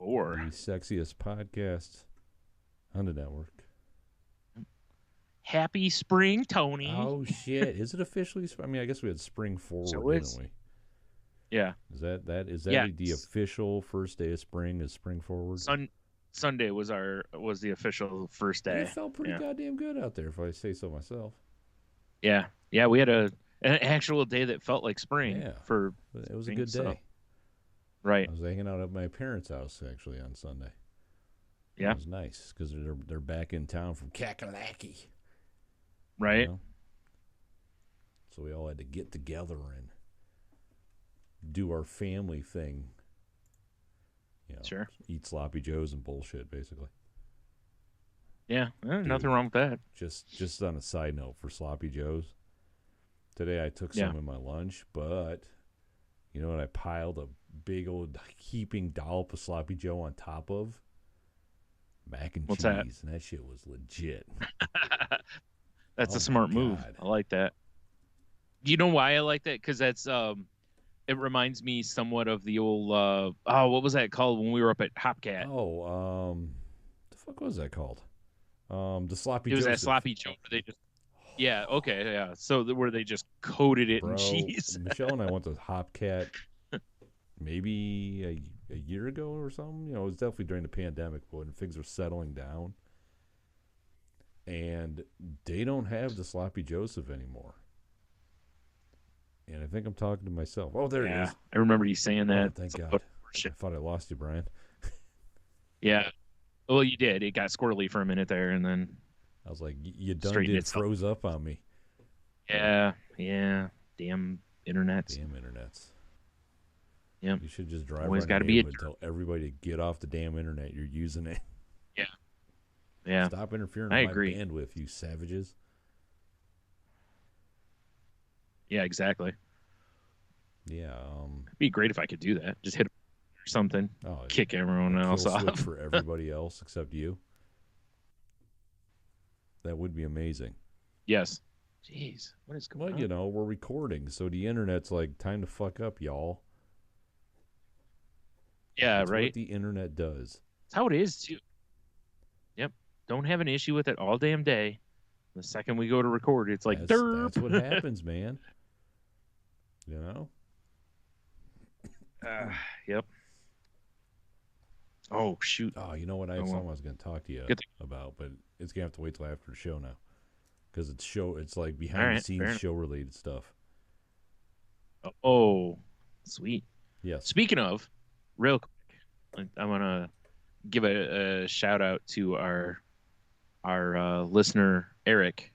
The sexiest podcast on the network. Happy spring, Tony. Oh, shit. Is it officially? I mean, I guess we had spring forward, So didn't we? Yeah. Is that Yeah. the official first day of spring is spring forward? Sunday was the official first day. It felt pretty goddamn good out there, if I say so myself. Yeah. Yeah, we had an actual day that felt like spring. Yeah. It was a good day. Right. I was hanging out at my parents' house, actually, on Sunday. Yeah. It was nice, because they're back in town from Kakalaki. Right. You know? So we all had to get together and do our family thing. You know, sure. Eat sloppy joes and bullshit, basically. Yeah, nothing wrong with that. Just on a side note for sloppy joes, today I took some in my lunch, but you know what I piled a big old heaping dollop of sloppy joe on top of? Mac and cheese. That? And that shit was legit. That's a smart move. I like that. Do you know why I like that? Because that's it reminds me somewhat of the old what was that called when we were up at Hopcat? The fuck was that called? The sloppy. It was Joseph. that sloppy joe where they just So where they just coated it in cheese. Michelle and I went to Hopcat maybe a year ago or something. You know, it was definitely during the pandemic when things were settling down. And they don't have the sloppy Joseph anymore. And I think I'm talking to myself. Oh, there it is. I remember you saying that. Thank God. I thought I lost you, Brian. Yeah. Well, you did. It got squirrely for a minute there, and then I was like, you done did froze up on me. Yeah. Damn internets. Yeah. You should just drive Always around the neighborhood and tell everybody to get off the damn internet. You're using it. Yeah. Stop interfering with my bandwidth, you savages. Yeah, exactly. Yeah. It'd be great if I could do that. Just hit or something. Kick everyone else off. For everybody else except you. That would be amazing. Yes. Jeez. What is going on? Well, you know, we're recording, so the internet's like, time to fuck up, y'all. Yeah, That's right. what the internet does. That's how it is, too. Yep. Don't have an issue with it all damn day. The second we go to record, it's like, that's what happens, man. You know? Yep. Oh, shoot. Oh, you know what? I had something I was going to talk to you about, but it's going to have to wait till after the show now. Because it's like behind-the-scenes show-related stuff. Oh, sweet. Yes. Speaking of, real quick, I want to give a shout-out to our listener, Eric,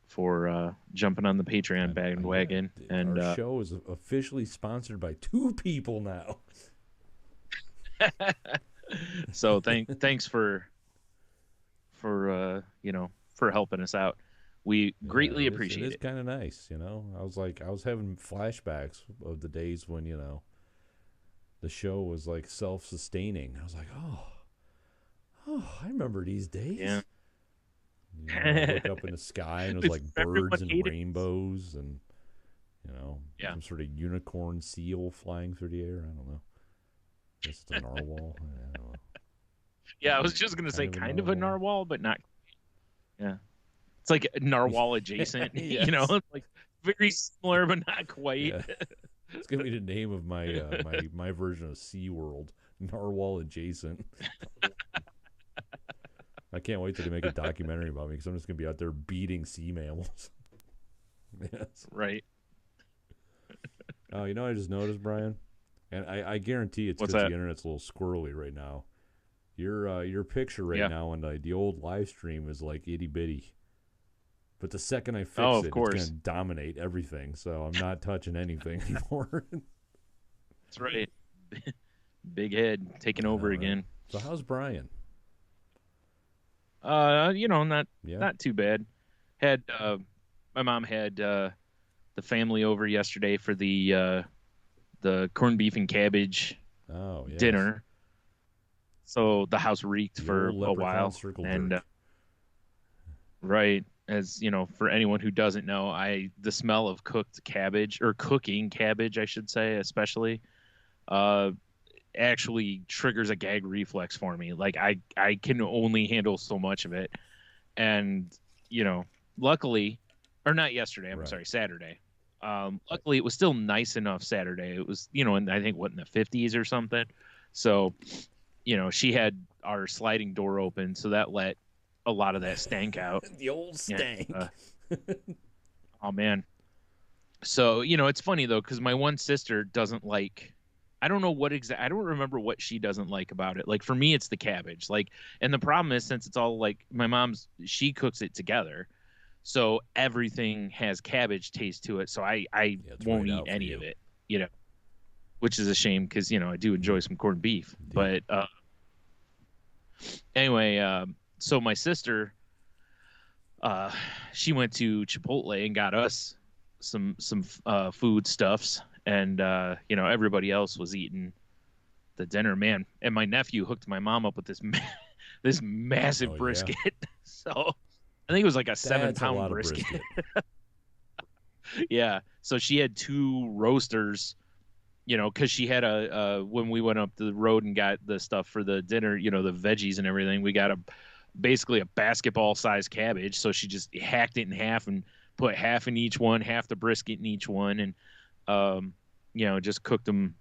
for jumping on the Patreon bandwagon. And our show is officially sponsored by 2 people now. So thanks for helping us out. We greatly appreciate it. It's kind of nice, you know. I was having flashbacks of the days when, you know, the show was like self-sustaining. I was like, oh, I remember these days. Yeah. You know, I look up in the sky and it was like birds and rainbows and, you know, some sort of unicorn seal flying through the air. I don't know. I guess it's a narwhal. I don't know. Yeah, I was just going to say kind of a narwhal, but not. Yeah. It's like narwhal adjacent, Yes. You know, it's like very similar, but not quite. Yeah. It's going to be the name of my my version of SeaWorld, narwhal adjacent. I can't wait till they make a documentary about me because I'm just going to be out there beating sea mammals. Yes. Right. Oh, you know what I just noticed, Brian? And I guarantee it's because the internet's a little squirrely right now. Your picture right now on the old live stream is like itty bitty. But the second I fix it's going to dominate everything. So I'm not touching anything anymore. That's right. Big head taking over again. So how's Brian? You know, not too bad. Had my mom had the family over yesterday for the corned beef and cabbage dinner. So the house reeked for a while, and right, as you know, for anyone who doesn't know, the smell of cooked cabbage or cooking cabbage, I should say, especially, actually triggers a gag reflex for me. Like I can only handle so much of it. And, luckily, or not yesterday, I'm sorry, Saturday. Luckily it was still nice enough Saturday. It was, and I think in the 50s or something. So, she had our sliding door open, so that let a lot of that stank out. The old stank. Oh man. So, it's funny though, because my one sister doesn't like, I don't know I don't remember what she doesn't like about it. Like for me, it's the cabbage. Like, and the problem is, since it's all like she cooks it together, so everything has cabbage taste to it. So I won't eat any of it, which is a shame because, I do enjoy some corned beef. Indeed. But anyway, so my sister, she went to Chipotle and got us some food stuffs, and everybody else was eating the dinner, man. And my nephew hooked my mom up with this massive brisket. Yeah. So I think it was like a 7-pound brisket. Yeah. So she had 2 roasters, because she had when we went up the road and got the stuff for the dinner, the veggies and everything, we got basically a basketball sized cabbage. So she just hacked it in half and put half in each one, half the brisket in each one. And, just cooked them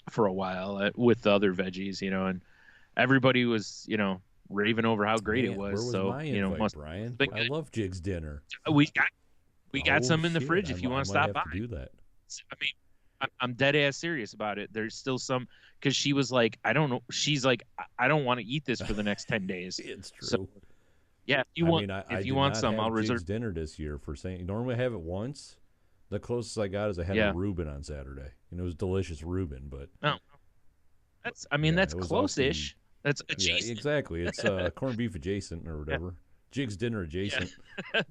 for a while with the other veggies, and everybody was, raving over how great it was. Where was so, my invite, Brian? I love Jig's dinner. We got some in the fridge if you want to stop by. To do that. I mean, I'm dead ass serious about it. There's still some, because she was like, I don't know. She's like, I don't want to eat this for the next 10 days. It's true. So, yeah, if you want some, I'll reserve dinner this year for saying. Normally I have it once. The closest I got is I had a Reuben on Saturday, and it was delicious Reuben. But that's close-ish. That's adjacent. Yeah, exactly. It's corned beef adjacent or whatever. Yeah. Jig's dinner adjacent. Yeah.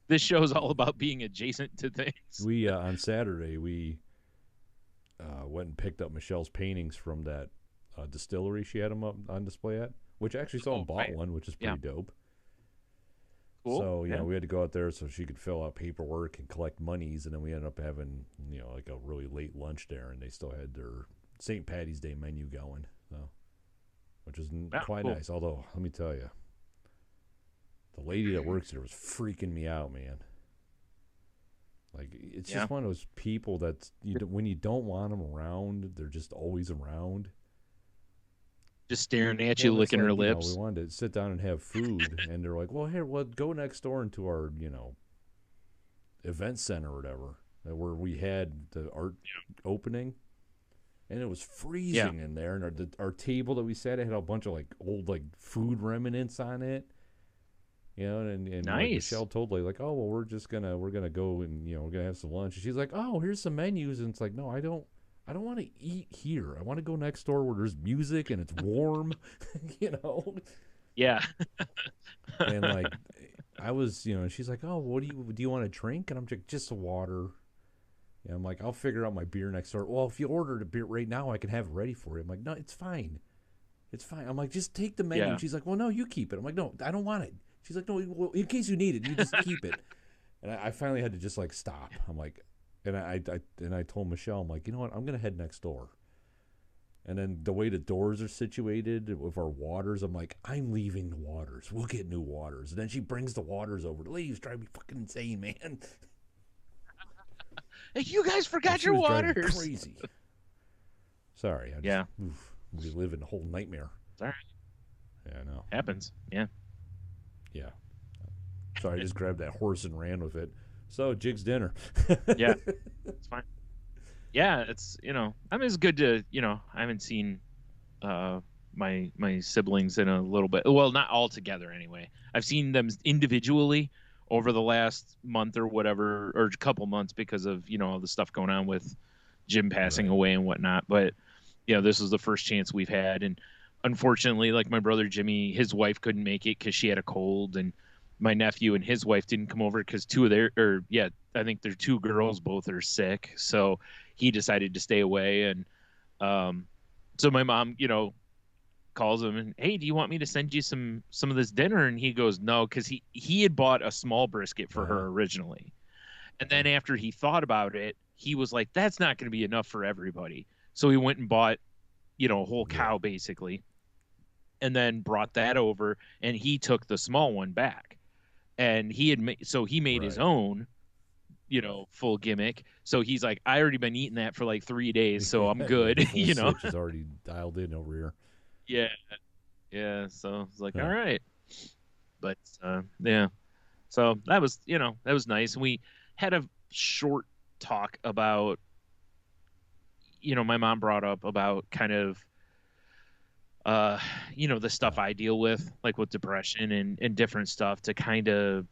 This show is all about being adjacent to things. We on Saturday we went and picked up Michelle's paintings from that distillery she had them up on display at, which actually someone bought one, which is pretty dope. Cool. So we had to go out there so she could fill out paperwork and collect monies, and then we ended up having like a really late lunch there, and they still had their St. Patty's Day menu going, so which was quite nice. Although let me tell you, the lady that works there was freaking me out, man. Like it's just one of those people that when you don't want them around, they're just always around. Just staring at you, licking her lips. We wanted to sit down and have food, and they're like, "Well, here, go next door into our, event center or whatever, where we had the art opening, and it was freezing in there, and our table that we sat at had a bunch of old food remnants on it, and nice. Michelle told like, oh well, we're gonna go and we're gonna have some lunch, and she's like, oh, here's some menus, and it's like, no, I don't want to eat here. I want to go next door where there's music and it's warm, Yeah. And I was, she's like, oh, what do you want to drink? And I'm like, just a water. And I'm like, I'll figure out my beer next door. Well, if you ordered a beer right now, I can have it ready for you. I'm like, no, it's fine. It's fine. I'm like, just take the menu. Yeah. She's like, well, no, you keep it. I'm like, no, I don't want it. She's like, no, well, in case you need it, you just keep it. And I finally had to just stop. I'm like, and I told Michelle, I'm like, you know what? I'm going to head next door. And then the way the doors are situated with our waters, I'm like, I'm leaving the waters. We'll get new waters. And then she brings the waters over. The lady's driving me fucking insane, man. Hey, you guys forgot your waters. Crazy. Sorry. We live in a whole nightmare. Sorry. Yeah, I know. Happens. Yeah. Yeah. Sorry, I just grabbed that horse and ran with it. So, Jig's dinner. Yeah, it's fine. Yeah, it's it's good to I haven't seen my siblings in a little bit. Well, not all together anyway. I've seen them individually over the last month or whatever, or a couple months because of all the stuff going on with Jim passing away and whatnot. But this was the first chance we've had, and unfortunately, like my brother Jimmy, his wife couldn't make it because she had a cold, and my nephew and his wife didn't come over because I think their 2 girls both are sick. So he decided to stay away. And so my mom, calls him and, hey, do you want me to send you some of this dinner? And he goes, no, because he had bought a small brisket for her originally. And then after he thought about it, he was like, that's not going to be enough for everybody. So he went and bought, a whole cow basically, and then brought that over, and he took the small one back, and he made his own, full gimmick. So he's like, I already been eating that for like 3 days, so I'm good. The full switch is already dialed in over here. Yeah. So it's like, all right, but yeah. So that was nice. And we had a short talk about, my mom brought up about kind of, the stuff I deal with, like with depression and different stuff, to kind of,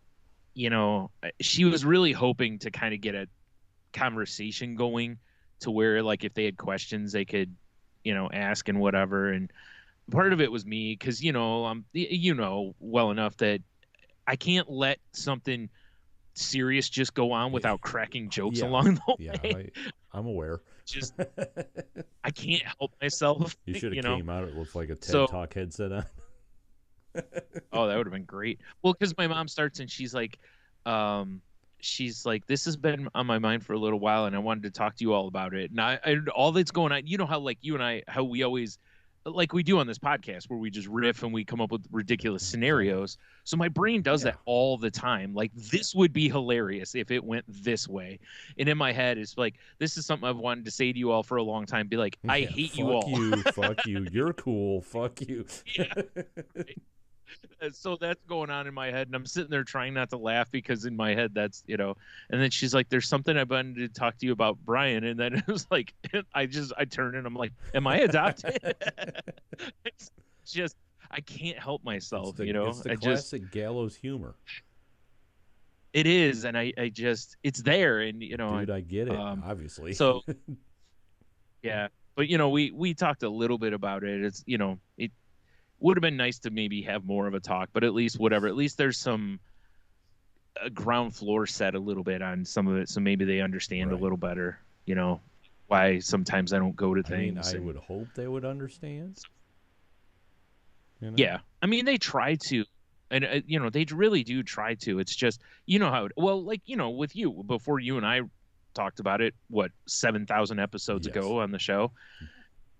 she was really hoping to kind of get a conversation going to where, like, if they had questions, they could, ask and whatever. And part of it was me, because, I'm, well enough that I can't let something serious just go on without cracking jokes along the way. I'm aware. Just I can't help myself. You should have came out with like a TED Talk headset on. Oh, that would have been great. Well, because my mom starts and she's like, this has been on my mind for a little while, and I wanted to talk to you all about it. And I all that's going on, how like you and I, how we always, like we do on this podcast, where we just riff and we come up with ridiculous scenarios. So my brain does that all the time. Like, this would be hilarious if it went this way. And in my head, it's like, this is something I've wanted to say to you all for a long time. Be like, I hate you all. Fuck you. You're cool. Fuck you. Yeah. So that's going on in my head, and I'm sitting there trying not to laugh, because in my head that's, and then she's like, there's something I wanted to talk to you about, Bryan. And then it was like, I turn and I'm like, am I adopted? It's just, I can't help myself. It's the classic gallows humor. It is. And I just, it's there. And, dude, I get it, obviously. So yeah, but we talked a little bit about it. It's, it would have been nice to maybe have more of a talk, but at least there's some ground floor set a little bit on some of it, so maybe they understand a little better, why sometimes I don't go to things. I would hope they would understand. Yeah, I mean, they try to, and they really do try to. It's just, how with you, before you and I talked about it, 7,000 episodes ago on the show,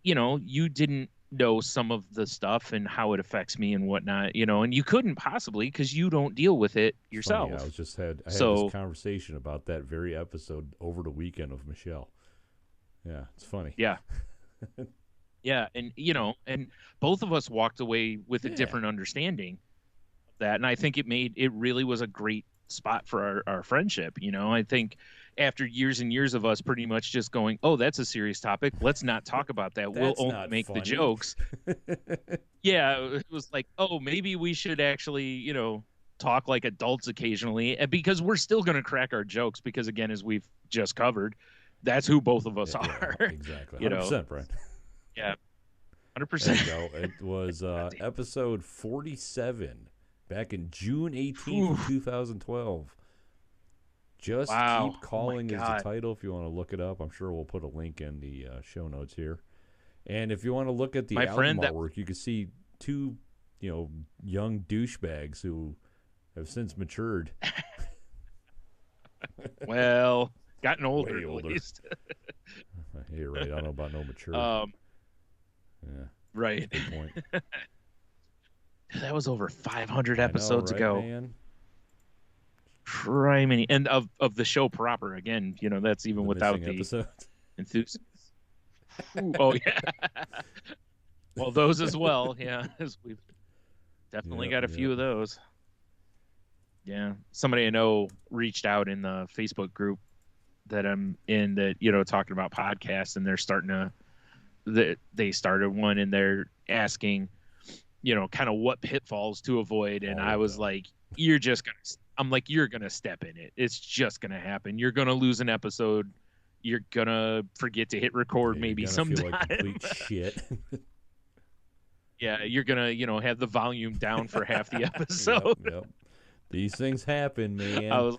you didn't know some of the stuff and how it affects me and whatnot, and you couldn't possibly, because you don't deal with it yourself. Funny, I had this conversation about that very episode over the weekend with Michelle. Yeah, it's funny. Yeah. Yeah, and and both of us walked away with a different understanding of that, and I think it really was a great spot for our friendship. I think after years and years of us pretty much just going, oh, that's a serious topic, let's not talk about that, we'll only make funny. The jokes. Yeah, it was like, oh, maybe we should actually talk like adults occasionally, and because we're still going to crack our jokes, because again, as we've just covered, that's who both of us are. Exactly. 100%, Brian. Yeah, 100%. It was episode 47 back in June 18th, 2012. Just Keep Calling is the title if you want to look it up. I'm sure we'll put a link in the show notes here. And if you want to look at the album artwork, you can see two, young douchebags who have since matured. Well, gotten older. Way older. At least. You're right. I don't know about no maturity. Yeah. Right. Good point. That was over 500 episodes ago. Man? Criminy. And of the show proper, again, that's even without the enthusiasm. Oh, yeah. Well, those as well. Yeah. We've definitely got a few of those. Yeah. Somebody I know reached out in the Facebook group that I'm in that, talking about podcasts, and they're starting to, they started one, and they're asking, kind of what pitfalls to avoid. And I was like, you're going to step in it. It's just going to happen. You're going to lose an episode. You're going to forget to hit record maybe sometime. Feel like complete shit. Yeah, you're going to, have the volume down for half the episode. Yep. These things happen, man. I was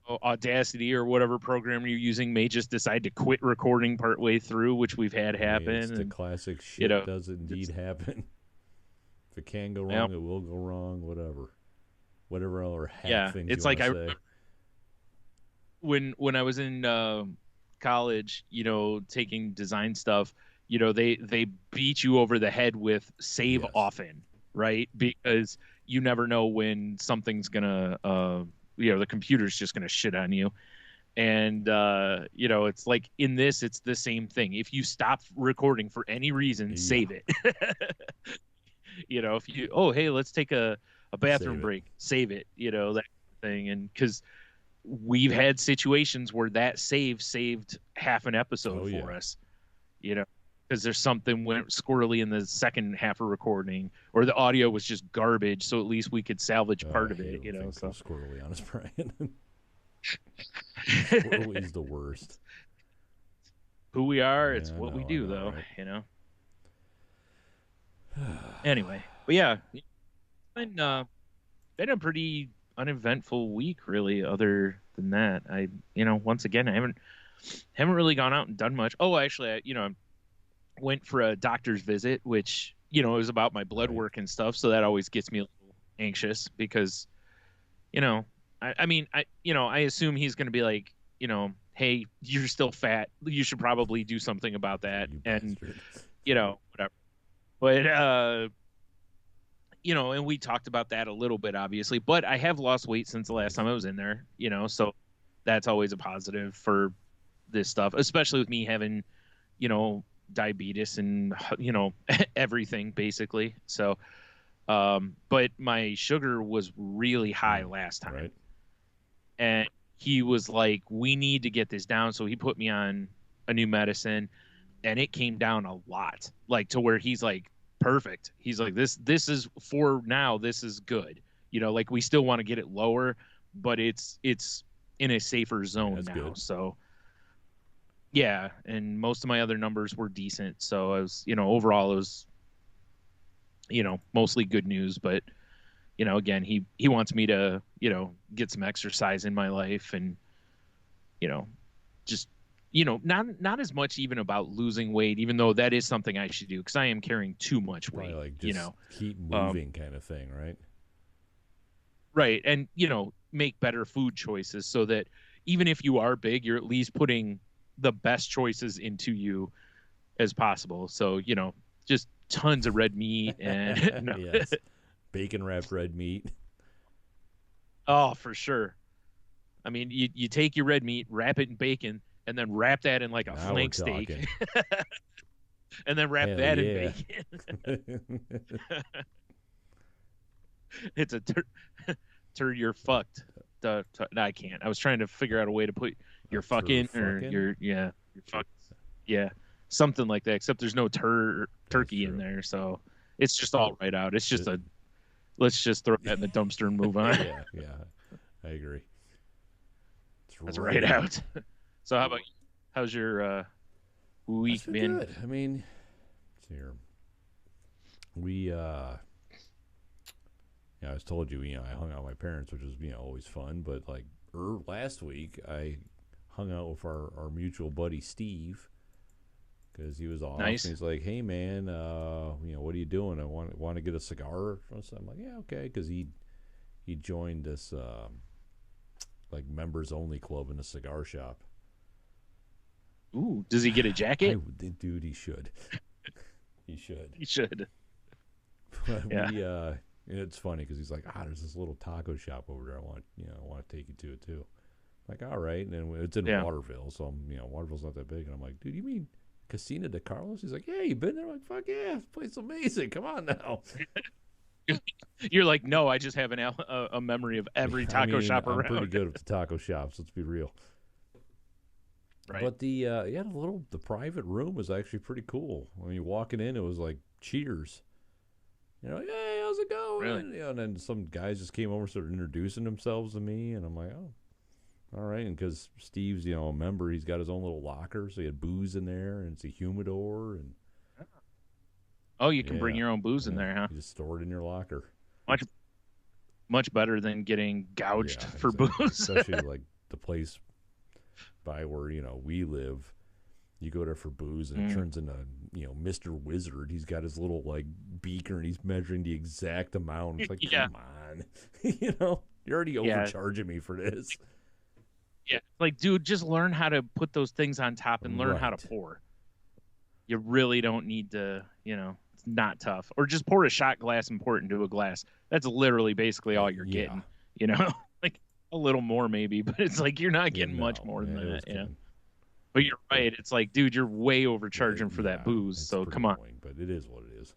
Audacity or whatever program you're using may just decide to quit recording partway through, which we've had happen. It's the classic shit does indeed happen. If it can go wrong, it will go wrong, whatever other things it's you like want to say. When I was in college, taking design stuff, they beat you over the head with save often, right? Because you never know when something's gonna, the computer's just gonna shit on you. And it's like in this, it's the same thing. If you stop recording for any reason, save it. If you, hey, let's take a bathroom break, save it, that thing. And because we've had situations where that saved half an episode for us, because there's something went squirrely in the second half of recording, or the audio was just garbage, so at least we could salvage part of it, so squirrely on us, Brian. Squirrely is the worst. Who we are, it's what we do, though, right? Anyway, but yeah, it's been a pretty uneventful week, really. Other than that, once again, I haven't really gone out and done much. Oh, actually, I went for a doctor's visit, which it was about my blood work and stuff, so that always gets me a little anxious because, I assume he's going to be like, hey, you're still fat, you should probably do something about that, and whatever. But and we talked about that a little bit, obviously, but I have lost weight since the last time I was in there, so that's always a positive for this stuff, especially with me having, diabetes and, everything basically. So, but my sugar was really high last time. Right. And he was like, we need to get this down. So he put me on a new medicine, and it came down a lot, like to where he's like, perfect. He's like, this is for now. This is good. Like we still want to get it lower, but it's in a safer zone now. Good. So yeah. And most of my other numbers were decent. So I was, overall it was, mostly good news, but again, he wants me to, get some exercise in my life and, just, not as much even about losing weight, even though that is something I should do because I am carrying too much weight. Probably like just keep moving kind of thing, right? Right. And, make better food choices so that even if you are big, you're at least putting the best choices into you as possible. So, just tons of red meat and yes. Bacon wrapped red meat. Oh, for sure. I mean, you take your red meat, wrap it in bacon, and then wrap that in like a flank steak. And then wrap that in bacon. It's a turd, you're fucked. No, I can't. I was trying to figure out a way to put your fucking or your fucked. Yeah, something like that, except there's no turkey in there, so it's just all right out. It's just let's just throw that in the dumpster and move on. Yeah, I agree. That's right out. So how about you? How's your week been? Good. I mean, let's see here. We I was told you, I hung out with my parents, which was, always fun. But like last week, I hung out with our mutual buddy Steve because he was off. Nice. And he's like, "Hey man, what are you doing? I want to get a cigar." So I'm like, "Yeah, okay," because he joined this like members only club in a cigar shop. Ooh, does he get a jacket? Dude, he should. He should. He should. But yeah. And it's funny because he's like, there's this little taco shop over there. I want to take you to it too. I'm like, all right. And then it's in Waterville, so Waterville's not that big. And I'm like, dude, you mean Casina de Carlos? He's like, yeah, you been there? I'm like, fuck yeah, this place is amazing. Come on now. You're like, no, I just have a memory of every taco shop around. I'm pretty good with the taco shops. Let's be real. Right. But the private room was actually pretty cool. When you walking in, it was like Cheers. Like, hey, how's it going? Really? And then some guys just came over, started introducing themselves to me, and I'm like, oh, all right. And because Steve's, a member, he's got his own little locker, so he had booze in there, and it's a humidor, and oh, you can bring your own booze in there, huh? You just store it in your locker. Much better than getting gouged for booze. Especially like the place by where we live. You go there for booze, and it turns into, Mr. Wizard. He's got his little, like, beaker, and he's measuring the exact amount. It's like, come on. You're already overcharging me for this. Yeah, like, dude, just learn how to put those things on top and learn how to pour. You really don't need to, it's not tough. Or just pour a shot glass and pour it into a glass. That's literally basically all you're getting, like a little more maybe, but it's like you're not getting much more than that. But you're right. It's like, dude, you're way overcharging for that booze. So come on. Annoying, but it is what it is.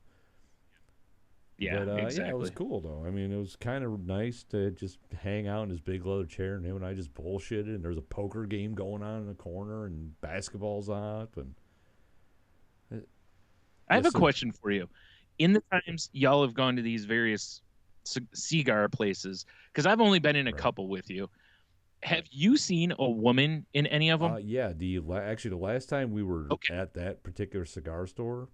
Yeah, but, exactly. Yeah, it was cool though. I mean, it was kind of nice to just hang out in his big leather chair, and him and I just bullshitted. And there was a poker game going on in the corner, and basketball's up. And I have a question for you. In the times y'all have gone to these various cigar places, because I've only been in a couple with you. Have you seen a woman in any of them? Yeah. Actually, the last time we were at that particular cigar store,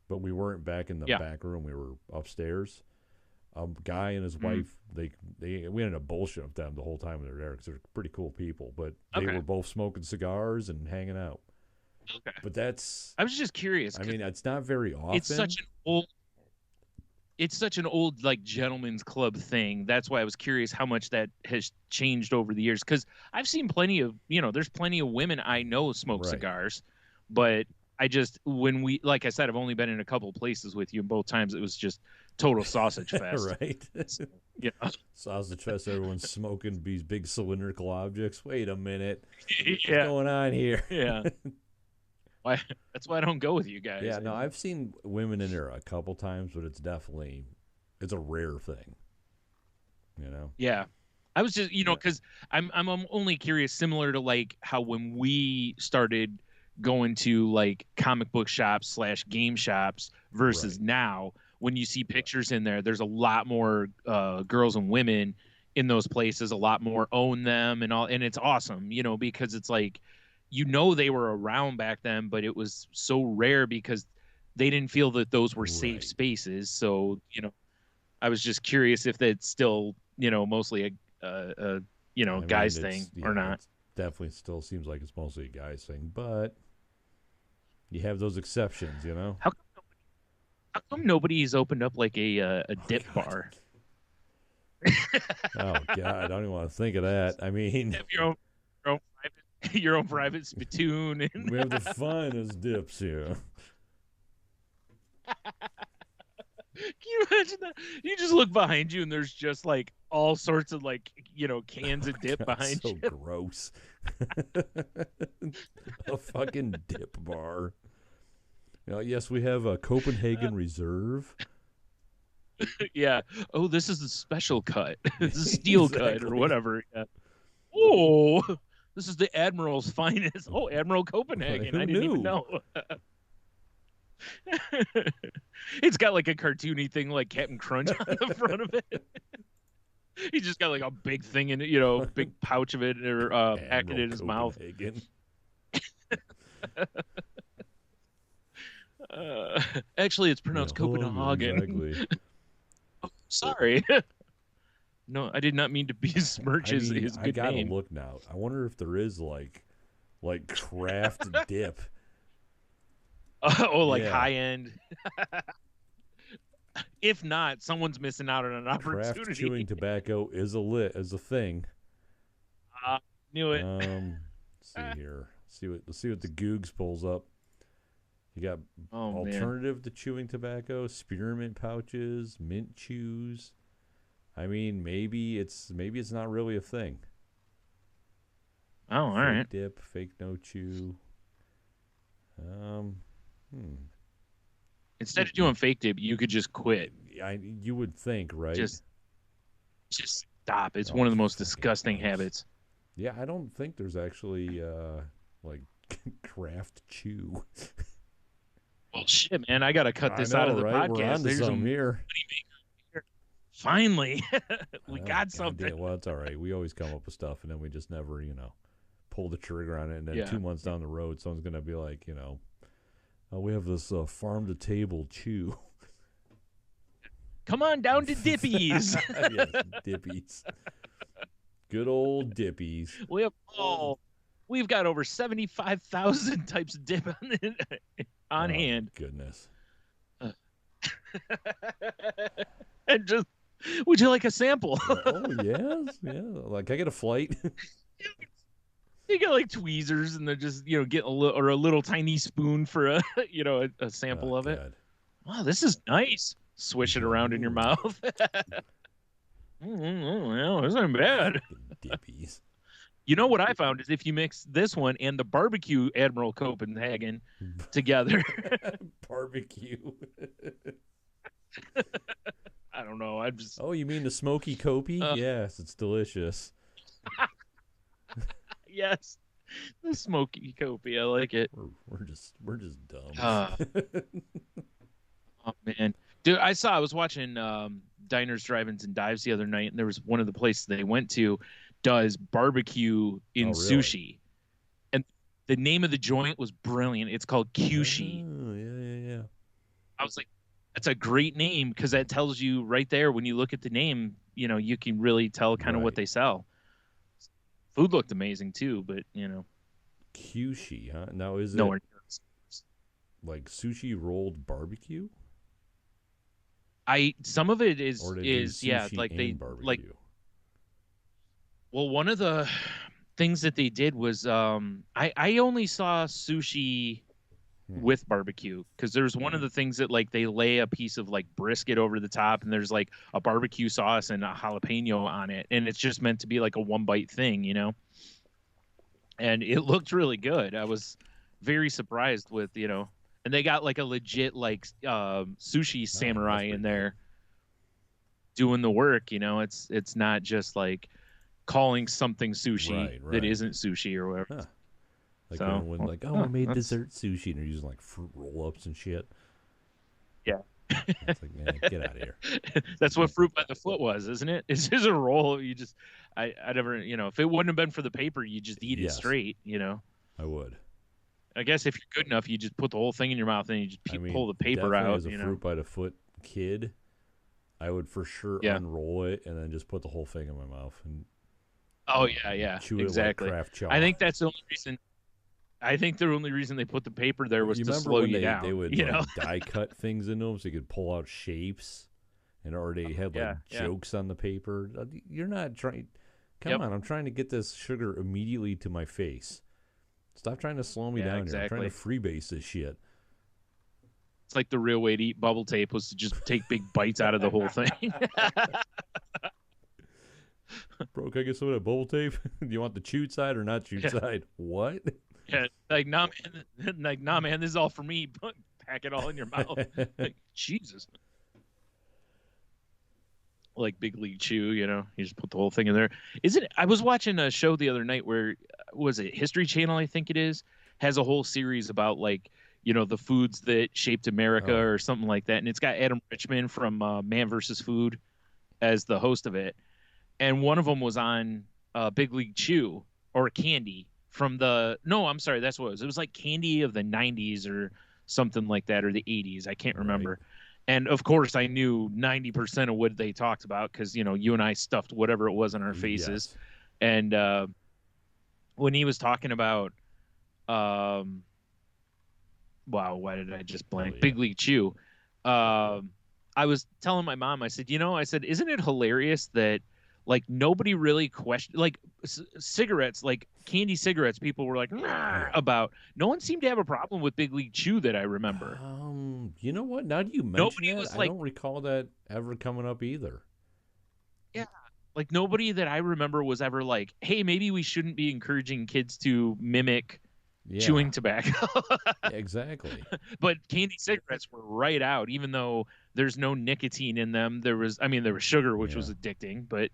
but we weren't back in the back room. We were upstairs. A guy and his wife, we ended up bullshitting with them the whole time they were there because they're pretty cool people. But they were both smoking cigars and hanging out. Okay. But I was just curious. I mean, it's not very often. It's such an old like gentleman's club thing. That's why I was curious how much that has changed over the years. Because I've seen plenty of, there's plenty of women I know smoke cigars, but I just, like I said, I've only been in a couple of places with you, and both times it was just total sausage fest. Right. Sausage fest. Everyone's smoking these big cylindrical objects. Wait a minute. What's going on here? Yeah. That's why I don't go with you guys. Yeah, no, I've seen women in there a couple times, but it's a rare thing. Yeah, I was just, because I'm only curious, similar to like how when we started going to like comic book shops / game shops versus now, when you see pictures in there, there's a lot more girls and women in those places, a lot more own them and all, and it's awesome, because it's like. They were around back then, but it was so rare because they didn't feel that those were safe spaces. So, I was just curious if that's still, mostly a guys thing or not. It definitely still seems like it's mostly a guys thing, but you have those exceptions, How come nobody's opened up like a dip bar? Oh God, I don't even want to think of that. I mean, your own private spittoon. We have the finest dips here. Can you imagine that? You just look behind you and there's just like all sorts of like, cans of dip behind you. So gross. A fucking dip bar. Yes, we have a Copenhagen Reserve. Yeah. Oh, this is the special cut. This is steel cut or whatever. Yeah. Oh, this is the Admiral's finest. Oh, Admiral Copenhagen. I didn't even know. It's got like a cartoony thing like Captain Crunch on the front of it. He just got like a big thing in it, big pouch of it or packet in his mouth. Actually, it's pronounced Copenhagen. Exactly. Oh, sorry. No, I did not mean to besmirch his good name. I gotta look now. I wonder if there is like craft dip. High end. If not, someone's missing out on an opportunity. Craft chewing tobacco is a thing. Knew it. Let's see here. Let's see what the Googs pulls up. You got alternative to chewing tobacco, spearmint pouches, mint chews. I mean, maybe it's not really a thing. Oh, all right. Fake dip, fake no chew. Instead of doing fake dip, you could just quit. You would think, right? Just stop. It's one of the most disgusting habits. Yeah, I don't think there's actually like craft chew. Well, shit, man, I gotta cut this out of the podcast. We're on to something here. Finally, we got something. Well, it's all right. We always come up with stuff, and then we just never, pull the trigger on it. And then 2 months down the road, someone's gonna be like, we have this farm-to-table chew. Come on down to Dippies. Yes, Dippies. Good old Dippies. We've got over 75,000 types of dip on hand. Goodness. And just, would you like a sample? Oh yes, yeah. Like, I get a flight. They got like tweezers, and they're just getting a little tiny spoon for a a sample of it. Wow, this is nice. Swish it around in your mouth. Well, this isn't bad. Dippies. You know what I found is if you mix this one and the barbecue Admiral Copenhagen together. Barbecue. I don't know. I'm just. Oh, you mean the smoky Kopi? Yes, it's delicious. Yes, the smoky Kopi. I like it. We're just dumb. Oh man, dude! I was watching Diners, Drive-ins, and Dives the other night, and there was one of the places they went to does barbecue in sushi, and the name of the joint was brilliant. It's called Kyushi. Oh, yeah. I was like, that's a great name because that tells you right there when you look at the name, you can really tell kind of what they sell. Food looked amazing too, but Kyushi, huh? Now is it like sushi rolled barbecue? Some of it is like they barbecue? Like. Well, one of the things that they did was I only saw sushi with barbecue because there's one of the things that like they lay a piece of like brisket over the top and there's like a barbecue sauce and a jalapeno on it, and it's just meant to be like a one bite thing, and it looked really good. I was very surprised with and they got like a legit like sushi samurai in there doing the work. It's not just like calling something sushi that isn't sushi or whatever. Huh. Like when we made dessert sushi and they're using like fruit roll-ups and shit. Yeah. It's like, man, get out of here. That's what fruit by the foot was, isn't it? It's just a roll. You just, I never, if it wouldn't have been for the paper, you just eat it straight, I would. I guess if you're good enough, you just put the whole thing in your mouth and you just pull the paper out. As a fruit by the foot kid, I would for sure unroll it and then just put the whole thing in my mouth and. Oh yeah, chew exactly. It like Kraft I think that's the only reason. I think the only reason they put the paper there was to slow you down. They would die cut things into them so you could pull out shapes, and already had jokes on the paper. You're not trying. Come on, I'm trying to get this sugar immediately to my face. Stop trying to slow me down here. I'm trying to freebase this shit. It's like the real way to eat bubble tape was to just take big bites out of the whole thing. Bro, can I get some of that bubble tape? Do you want the chewed side or not chewed side? What? Yeah, like nah, man, this is all for me. Pack it all in your mouth. Like, Jesus. Like Big League Chew, you just put the whole thing in there. I was watching a show the other night where, was it History Channel, I think it is, has a whole series about like, the foods that shaped America or something like that. And it's got Adam Richman from Man vs. Food as the host of it. And one of them was on Big League Chew or Candy from I'm sorry, that's what it was. It was like Candy of the 90s or something like that, or the 80s. I can't remember. Right. And of course, I knew 90% of what they talked about because, you and I stuffed whatever it was on our faces. Yes. And when he was talking about, wow, why did I just blank? Big League Chew. I was telling my mom, I said, isn't it hilarious that like nobody really questioned, like cigarettes, like candy cigarettes, people were like about. No one seemed to have a problem with Big League Chew that I remember. You know what? Now that you mention that, I don't recall that ever coming up either. Yeah, like nobody that I remember was ever like, hey, maybe we shouldn't be encouraging kids to mimic chewing tobacco. Exactly. But candy cigarettes were right out, even though there's no nicotine in them. There was sugar, which was addicting, but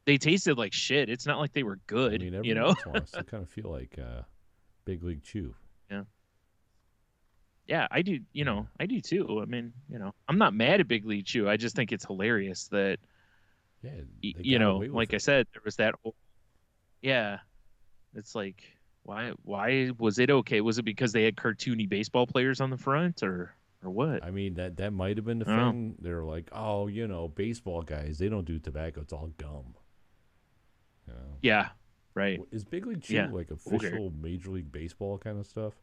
they tasted like shit. It's not like they were good. Every once in a while, I still kind of feel like Big League Chew. Yeah, I do. I do too. I mean, I'm not mad at Big League Chew. I just think it's hilarious that, like I said, there was that whole. Yeah, it's like. Why was it okay? Was it because they had cartoony baseball players on the front or what? I mean, that might have been the thing. They're like, baseball guys, they don't do tobacco. It's all gum. Yeah, right. Is Big League Chew like official Major League Baseball kind of stuff?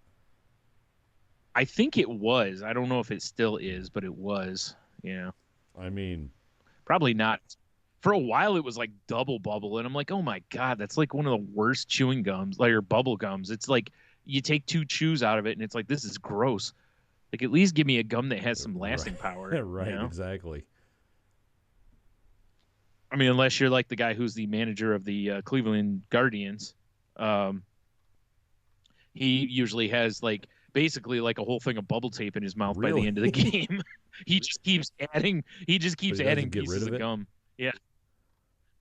I think it was. I don't know if it still is, but it was. I mean, probably not for a while it was like double bubble, and I'm like, oh my god, that's like one of the worst chewing gums, like, or bubble gums. It's like you take 2 chews out of it, and it's like, this is gross. Like, at least give me a gum that has some lasting power. Right, you know? Exactly. I mean, unless you're like the guy who's the manager of the Cleveland Guardians, he usually has like basically like a whole thing of bubble tape in his mouth by the end of the game. He just keeps adding pieces of gum. Yeah.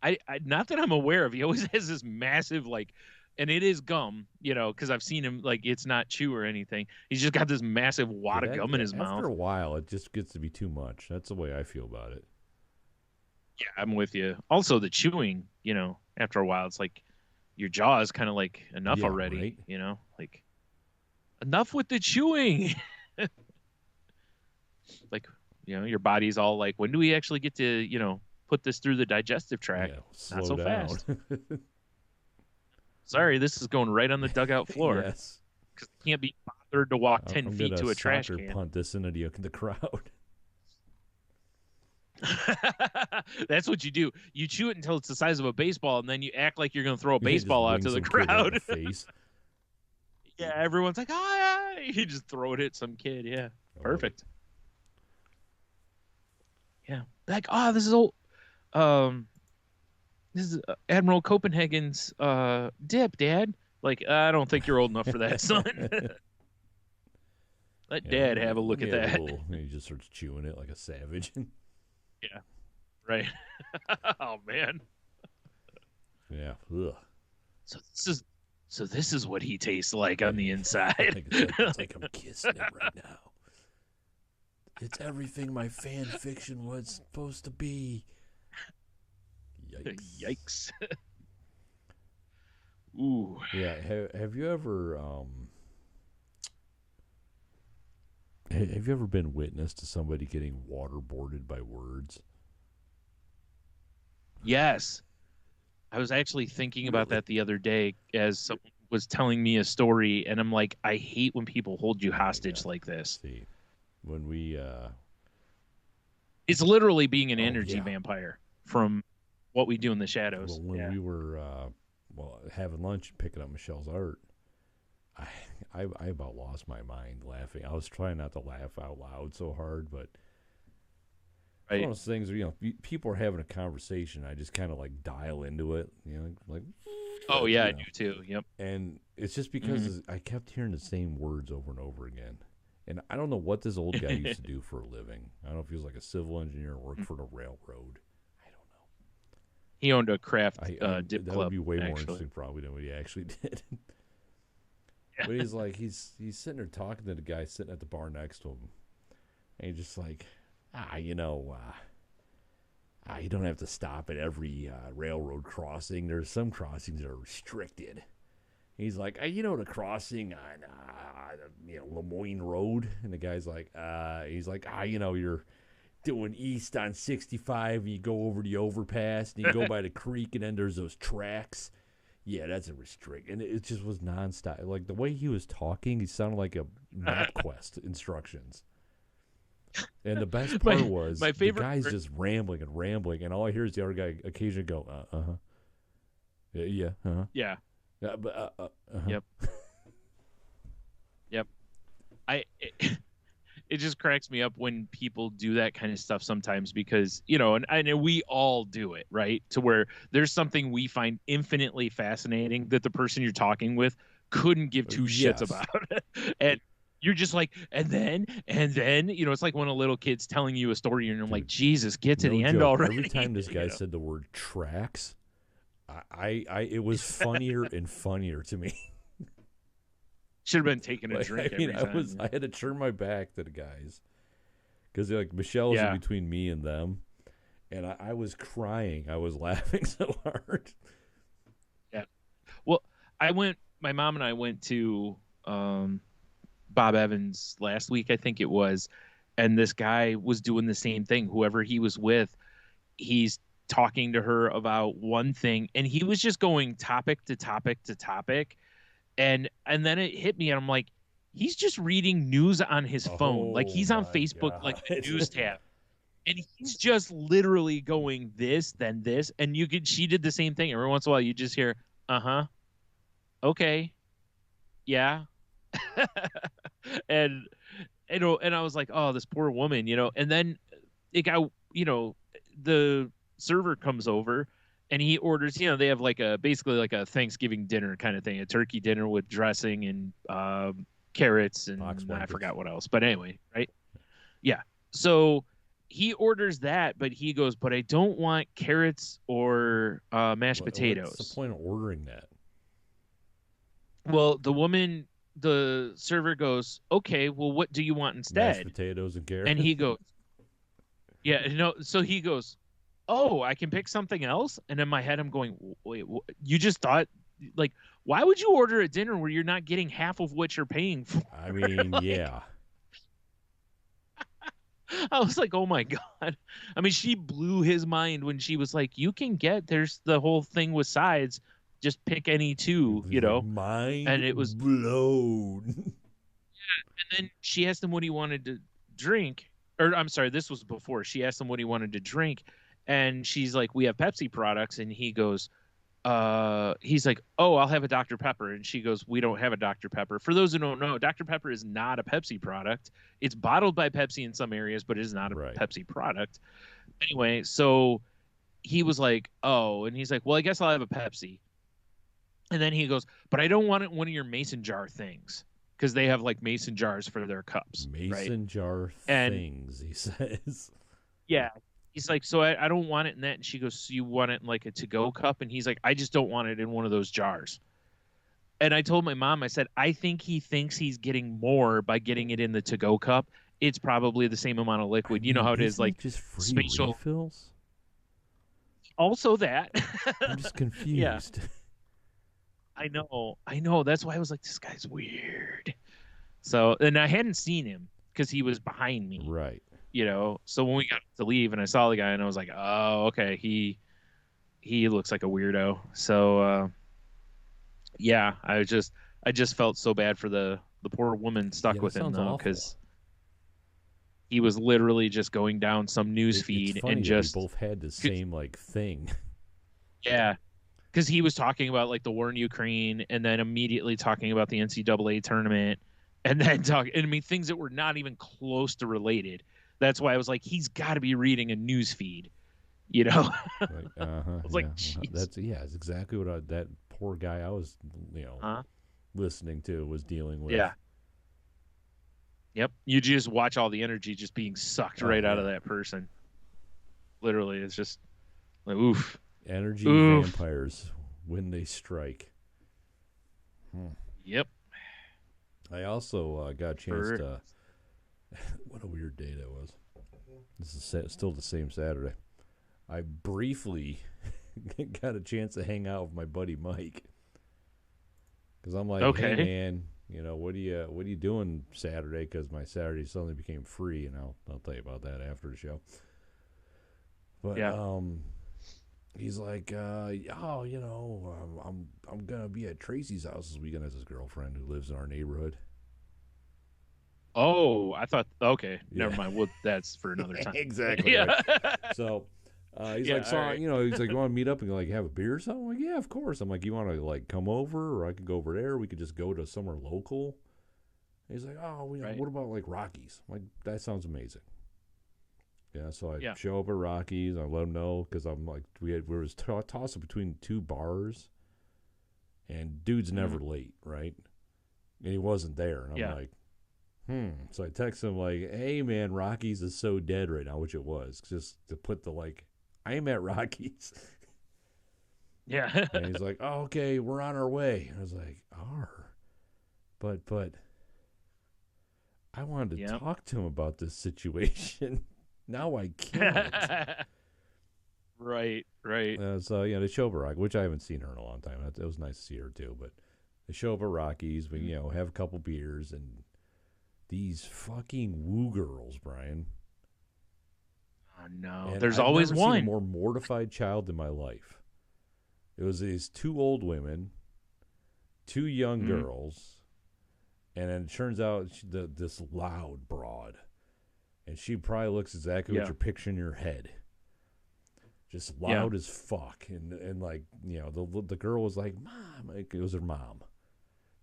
I not that I'm aware of. He always has this massive like, and it is gum, you know, because I've seen him, like, it's not chew or anything. He's just got this massive wad of gum in his mouth. After a while, it just gets to be too much. That's the way I feel about it. Yeah, I'm with you. Also, the chewing, you know, after a while, it's like your jaw is kind of like, enough already, right? You know, like, enough with the chewing. Like, you know, your body's all like, when do we actually get to, you know, put this through the digestive tract? Not so fast. Sorry, this is going right on the dugout floor. Yes. Because you can't be bothered to walk 10 feet to a trash can. Punt this into the crowd. That's what you do. You chew it until it's the size of a baseball, and then you act like you're going to throw a baseball out to the crowd. Face. Yeah, everyone's like, ah, you just throw it at some kid. Yeah, perfect. Yeah, like, this is old. This is Admiral Copenhagen's dip, Dad. Like, I don't think you're old enough for that, son. Let Dad have a look at that. He just starts chewing it like a savage. Yeah, right. Oh man. Yeah. Ugh. So this is what he tastes like on the inside. It's like I'm kissing him right now. It's everything my fan fiction was supposed to be. Yikes. Ooh. Yeah. Have you ever been witness to somebody getting waterboarded by words? Yes. I was actually thinking about that the other day as someone was telling me a story, and I'm like, I hate when people hold you hostage like this. See, when we it's literally being an energy vampire from What We Do in the Shadows. Well, when we were having lunch and picking up Michelle's art, I about lost my mind laughing. I was trying not to laugh out loud so hard, but it's one of those things where, you know, people are having a conversation. I just kind of like dial into it, you know, like. Oh yeah, I do too. Yep. And it's just because I kept hearing the same words over and over again. And I don't know what this old guy used to do for a living. I don't know if he was like a civil engineer or worked for the railroad. I don't know. He owned a craft dip club. That would be way more interesting probably than what he actually did. Yeah. But he's like, he's sitting there talking to the guy sitting at the bar next to him. And he's just like, you know, you don't have to stop at every railroad crossing. There's some crossings that are restricted. He's like, you know, the crossing on, Lemoyne Road. And the guy's like, he's like, you know, you're doing east on 65 and you go over the overpass and you go by the creek and then there's those tracks. Yeah, that's a restrict. And it just was nonstop. Like, the way he was talking, he sounded like a MapQuest instructions. And the best part was my favorite, the guy's just rambling, and all I hear is the other guy occasionally go, yeah, yeah, yep, yep. It just cracks me up when people do that kind of stuff sometimes, because, you know, and we all do it, right? To where there's something we find infinitely fascinating that the person you're talking with couldn't give two shits about, and you're just like, and then, you know, it's like when a little kid's telling you a story and I'm like, Jesus, get to the end already. Every time this guy said the word tracks, it was funnier and funnier to me. Should have been taking a drink every time. I had to turn my back to the guys because, like, Michelle was in between me and them, and I was crying. I was laughing so hard. Yeah. Well, my mom and I went to Bob Evans last week, I think it was, and this guy was doing the same thing. Whoever he was with, he's talking to her about one thing, and he was just going topic to topic to topic, and then it hit me, and I'm like, he's just reading news on his phone, like he's on Facebook, like the news tab. And he's just literally going this, then this, and she did the same thing. Every once in a while, you just hear, okay, yeah, and and I was like, oh, this poor woman, and then it got, the server comes over and he orders, they have like basically like a Thanksgiving dinner kind of thing, a turkey dinner with dressing and carrots and I forgot what else, but anyway, right? Yeah. So he orders that, but he goes, but I don't want carrots or mashed potatoes. What's the point of ordering that? Well, the server goes, okay, well, what do you want instead? Mashed potatoes and carrots. And he goes, yeah, so he goes, oh, I can pick something else. And in my head, I'm going, wait, you just thought, like, why would you order a dinner where you're not getting half of what you're paying for? I mean, like, yeah. I was like, oh my God. I mean, she blew his mind when she was like, there's the whole thing with sides. Just pick any two, Mind and it was blown. Yeah, and then she asked him what he wanted to drink. Or I'm sorry, this was before. She asked him what he wanted to drink. And she's like, we have Pepsi products. And he goes, he's like, oh, I'll have a Dr. Pepper. And she goes, we don't have a Dr. Pepper. For those who don't know, Dr. Pepper is not a Pepsi product. It's bottled by Pepsi in some areas, but it is not a Pepsi product. Anyway, so he was like, oh, and he's like, well, I guess I'll have a Pepsi. And then he goes, but I don't want it in one of your mason jar things, because they have like mason jars for their cups. Mason jar things, he says. Yeah. He's like, so I don't want it in that. And she goes, so you want it in like a to-go cup? And he's like, I just don't want it in one of those jars. And I told my mom, I said, I think he thinks he's getting more by getting it in the to-go cup. It's probably the same amount of liquid. You know how it is, like just free refills? Also that. I'm just confused. Yeah. I know. That's why I was like, this guy's weird. So, and I hadn't seen him because he was behind me. Right. So when we got to leave and I saw the guy and I was like, oh, okay, he looks like a weirdo. So, yeah, I just felt so bad for the poor woman stuck with him though, because he was literally just going down some news feed and just both had the same like thing. Yeah. Because he was talking about like the war in Ukraine and then immediately talking about the NCAA tournament and then things that were not even close to related. That's why I was like, he's got to be reading a news feed, Right. I was like, that's exactly what that poor guy I was, listening to was dealing with. Yeah. Yep. You just watch all the energy just being sucked out of that person. Literally, it's just like, oof. Energy vampires when they strike. Yep. I also got a chance to. What a weird day that was. This is still the same Saturday. I briefly got a chance to hang out with my buddy Mike. Because I'm like, hey man, what are you doing Saturday? Because my Saturday suddenly became free, and I'll tell you about that after the show. But he's like, I'm gonna be at Tracy's house this weekend. As his girlfriend who lives in our neighborhood. Oh, I thought, okay, never mind. Well, that's for another time. Exactly. Yeah. Right. So he's like, he's like, you want to meet up and like have a beer or something? I'm like, yeah, of course. I'm like, you want to like come over, or I could go over there. We could just go to somewhere local. He's like, oh, what about like Rockies? I'm like, that sounds amazing. Yeah, so I show up at Rockies. I let him know because I'm like, we was tossing between two bars, and dude's never late, right? And he wasn't there, and I'm like, So I text him like, hey man, Rockies is so dead right now, which it was, just to put the like, I am at Rockies. Yeah. And he's like, oh, okay, we're on our way. And I was like, but I wanted to talk to him about this situation. Now I can't. Right. So they show up at Rockies, which I haven't seen her in a long time. It was nice to see her too. But they show up at Rockies. We have a couple beers, and these fucking woo girls, Brian. Oh no, and there's I've always never one seen a more mortified child in my life. It was these two old women, two young girls, and then it turns out this loud broad. And she probably looks exactly what you're picturing in your head. Just loud as fuck. And like, you know, the girl was like, Mom. It was her mom.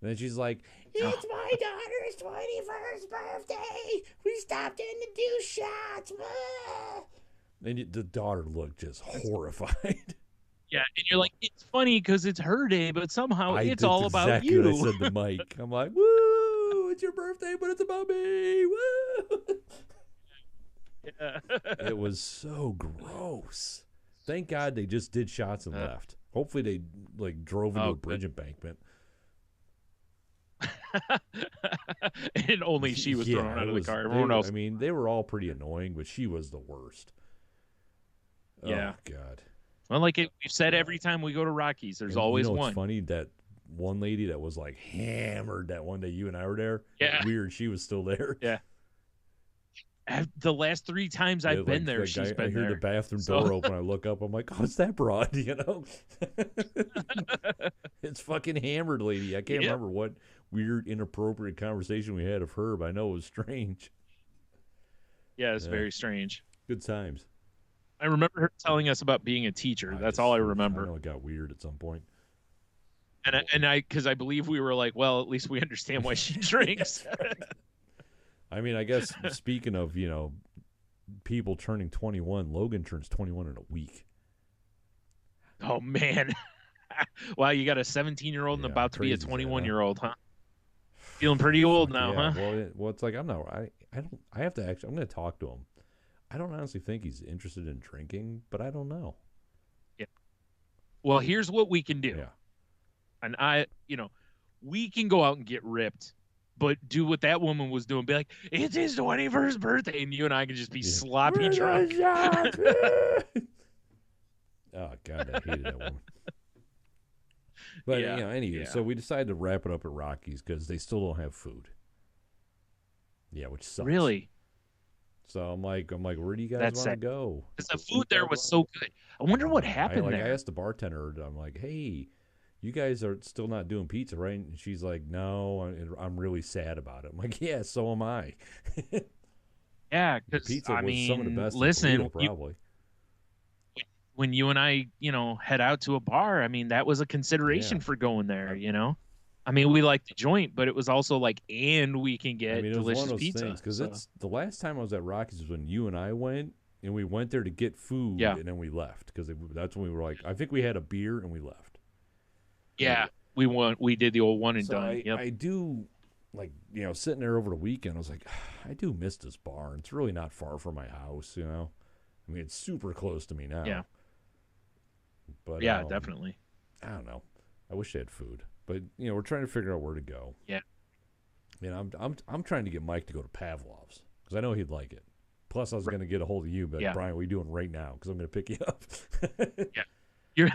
And then she's like, it's my daughter's 21st birthday. We stopped in to do shots. And the daughter looked just horrified. Yeah, and you're like, it's funny because it's her day, but somehow it's all about you. Exactly what I said to Mike. I'm like, woo, it's your birthday, but it's about me. Woo. Yeah. It was so gross. Thank God they just did shots and left. Hopefully they like drove into a bridge embankment. And only she was thrown out of the car. Everyone else. I mean, they were all pretty annoying, but she was the worst. Yeah. Oh, God. Well, like we've said every time we go to Rockies, there's always one. It's funny that one lady that was like hammered that one day you and I were there. Yeah. Weird. She was still there. Yeah. The last 3 times I've been there, she's been there. I hear the bathroom door open. I look up. I'm like, oh, it's that broad, you know? It's fucking hammered lady. I can't remember what weird, inappropriate conversation we had of her, but I know it was strange. Yeah, it's very strange. Good times. I remember her telling us about being a teacher. That's all I remember. I know it got weird at some point. And because I believe we were like, well, at least we understand why she drinks. I mean, I guess speaking of, you know, people turning 21, Logan turns 21 in a week. Oh, man. Wow, you got a 17-year-old and about to be a 21-year-old, huh? Feeling pretty old now, huh? Well, it's like I have to actually, I'm going to talk to him. I don't honestly think he's interested in drinking, but I don't know. Yeah. Well, here's what we can do. Yeah. And we can go out and get ripped, but do what that woman was doing. Be like, it's his 21st birthday, and you and I can just be sloppy drunk. Oh, God, I hated that woman. But, anyway, so we decided to wrap it up at Rockies because they still don't have food. Yeah, which sucks. Really? So I'm like, where do you guys want to go? Because the food there was so good. I wonder what happened there. I asked the bartender, I'm like, hey, you guys are still not doing pizza, right? And she's like, no, I'm really sad about it. I'm like, yeah, so am I. Yeah, because pizza was some of the best. Listen, probably. When you and I, head out to a bar, I mean, that was a consideration for going there, I mean, we liked the joint, but it was also like, and we can get delicious pizza. Because it's the last time I was at Rockies was when you and I went, and we went there to get food, and then we left because that's when we were like, I think we had a beer and we left. Yeah, we did the old one and done. I do, like, sitting there over the weekend, I was like, I do miss this bar. It's really not far from my house, I mean, it's super close to me now. Yeah. But yeah, definitely. I don't know. I wish they had food. But we're trying to figure out where to go. Yeah. I'm trying to get Mike to go to Pavlov's because I know he'd like it. Plus, I was going to get a hold of you, but Brian, what are you doing right now? Because I'm going to pick you up. Yeah.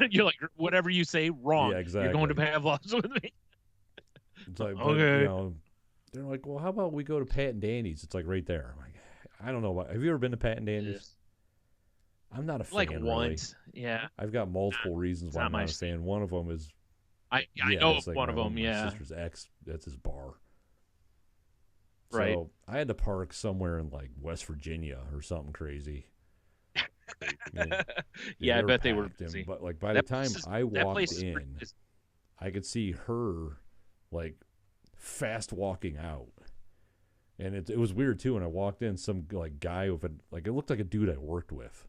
You're like, whatever you say, wrong. Yeah, exactly. You're going to Pavlov's with me. It's like, okay. But, they're like, well, how about we go to Pat and Danny's? It's like right there. I'm like, I don't know. Have you ever been to Pat and Danny's? Yes. I'm not a fan. Like really. once, yeah. I've got multiple reasons why I'm not a fan. One of them is I know like one of them. My sister's ex. That's his bar. Right. So I had to park somewhere in like West Virginia or something crazy. I bet they were busy. But like by the time I walked in, I could see her like fast walking out, and it was weird too. When I walked in, some like guy with it looked like a dude I worked with.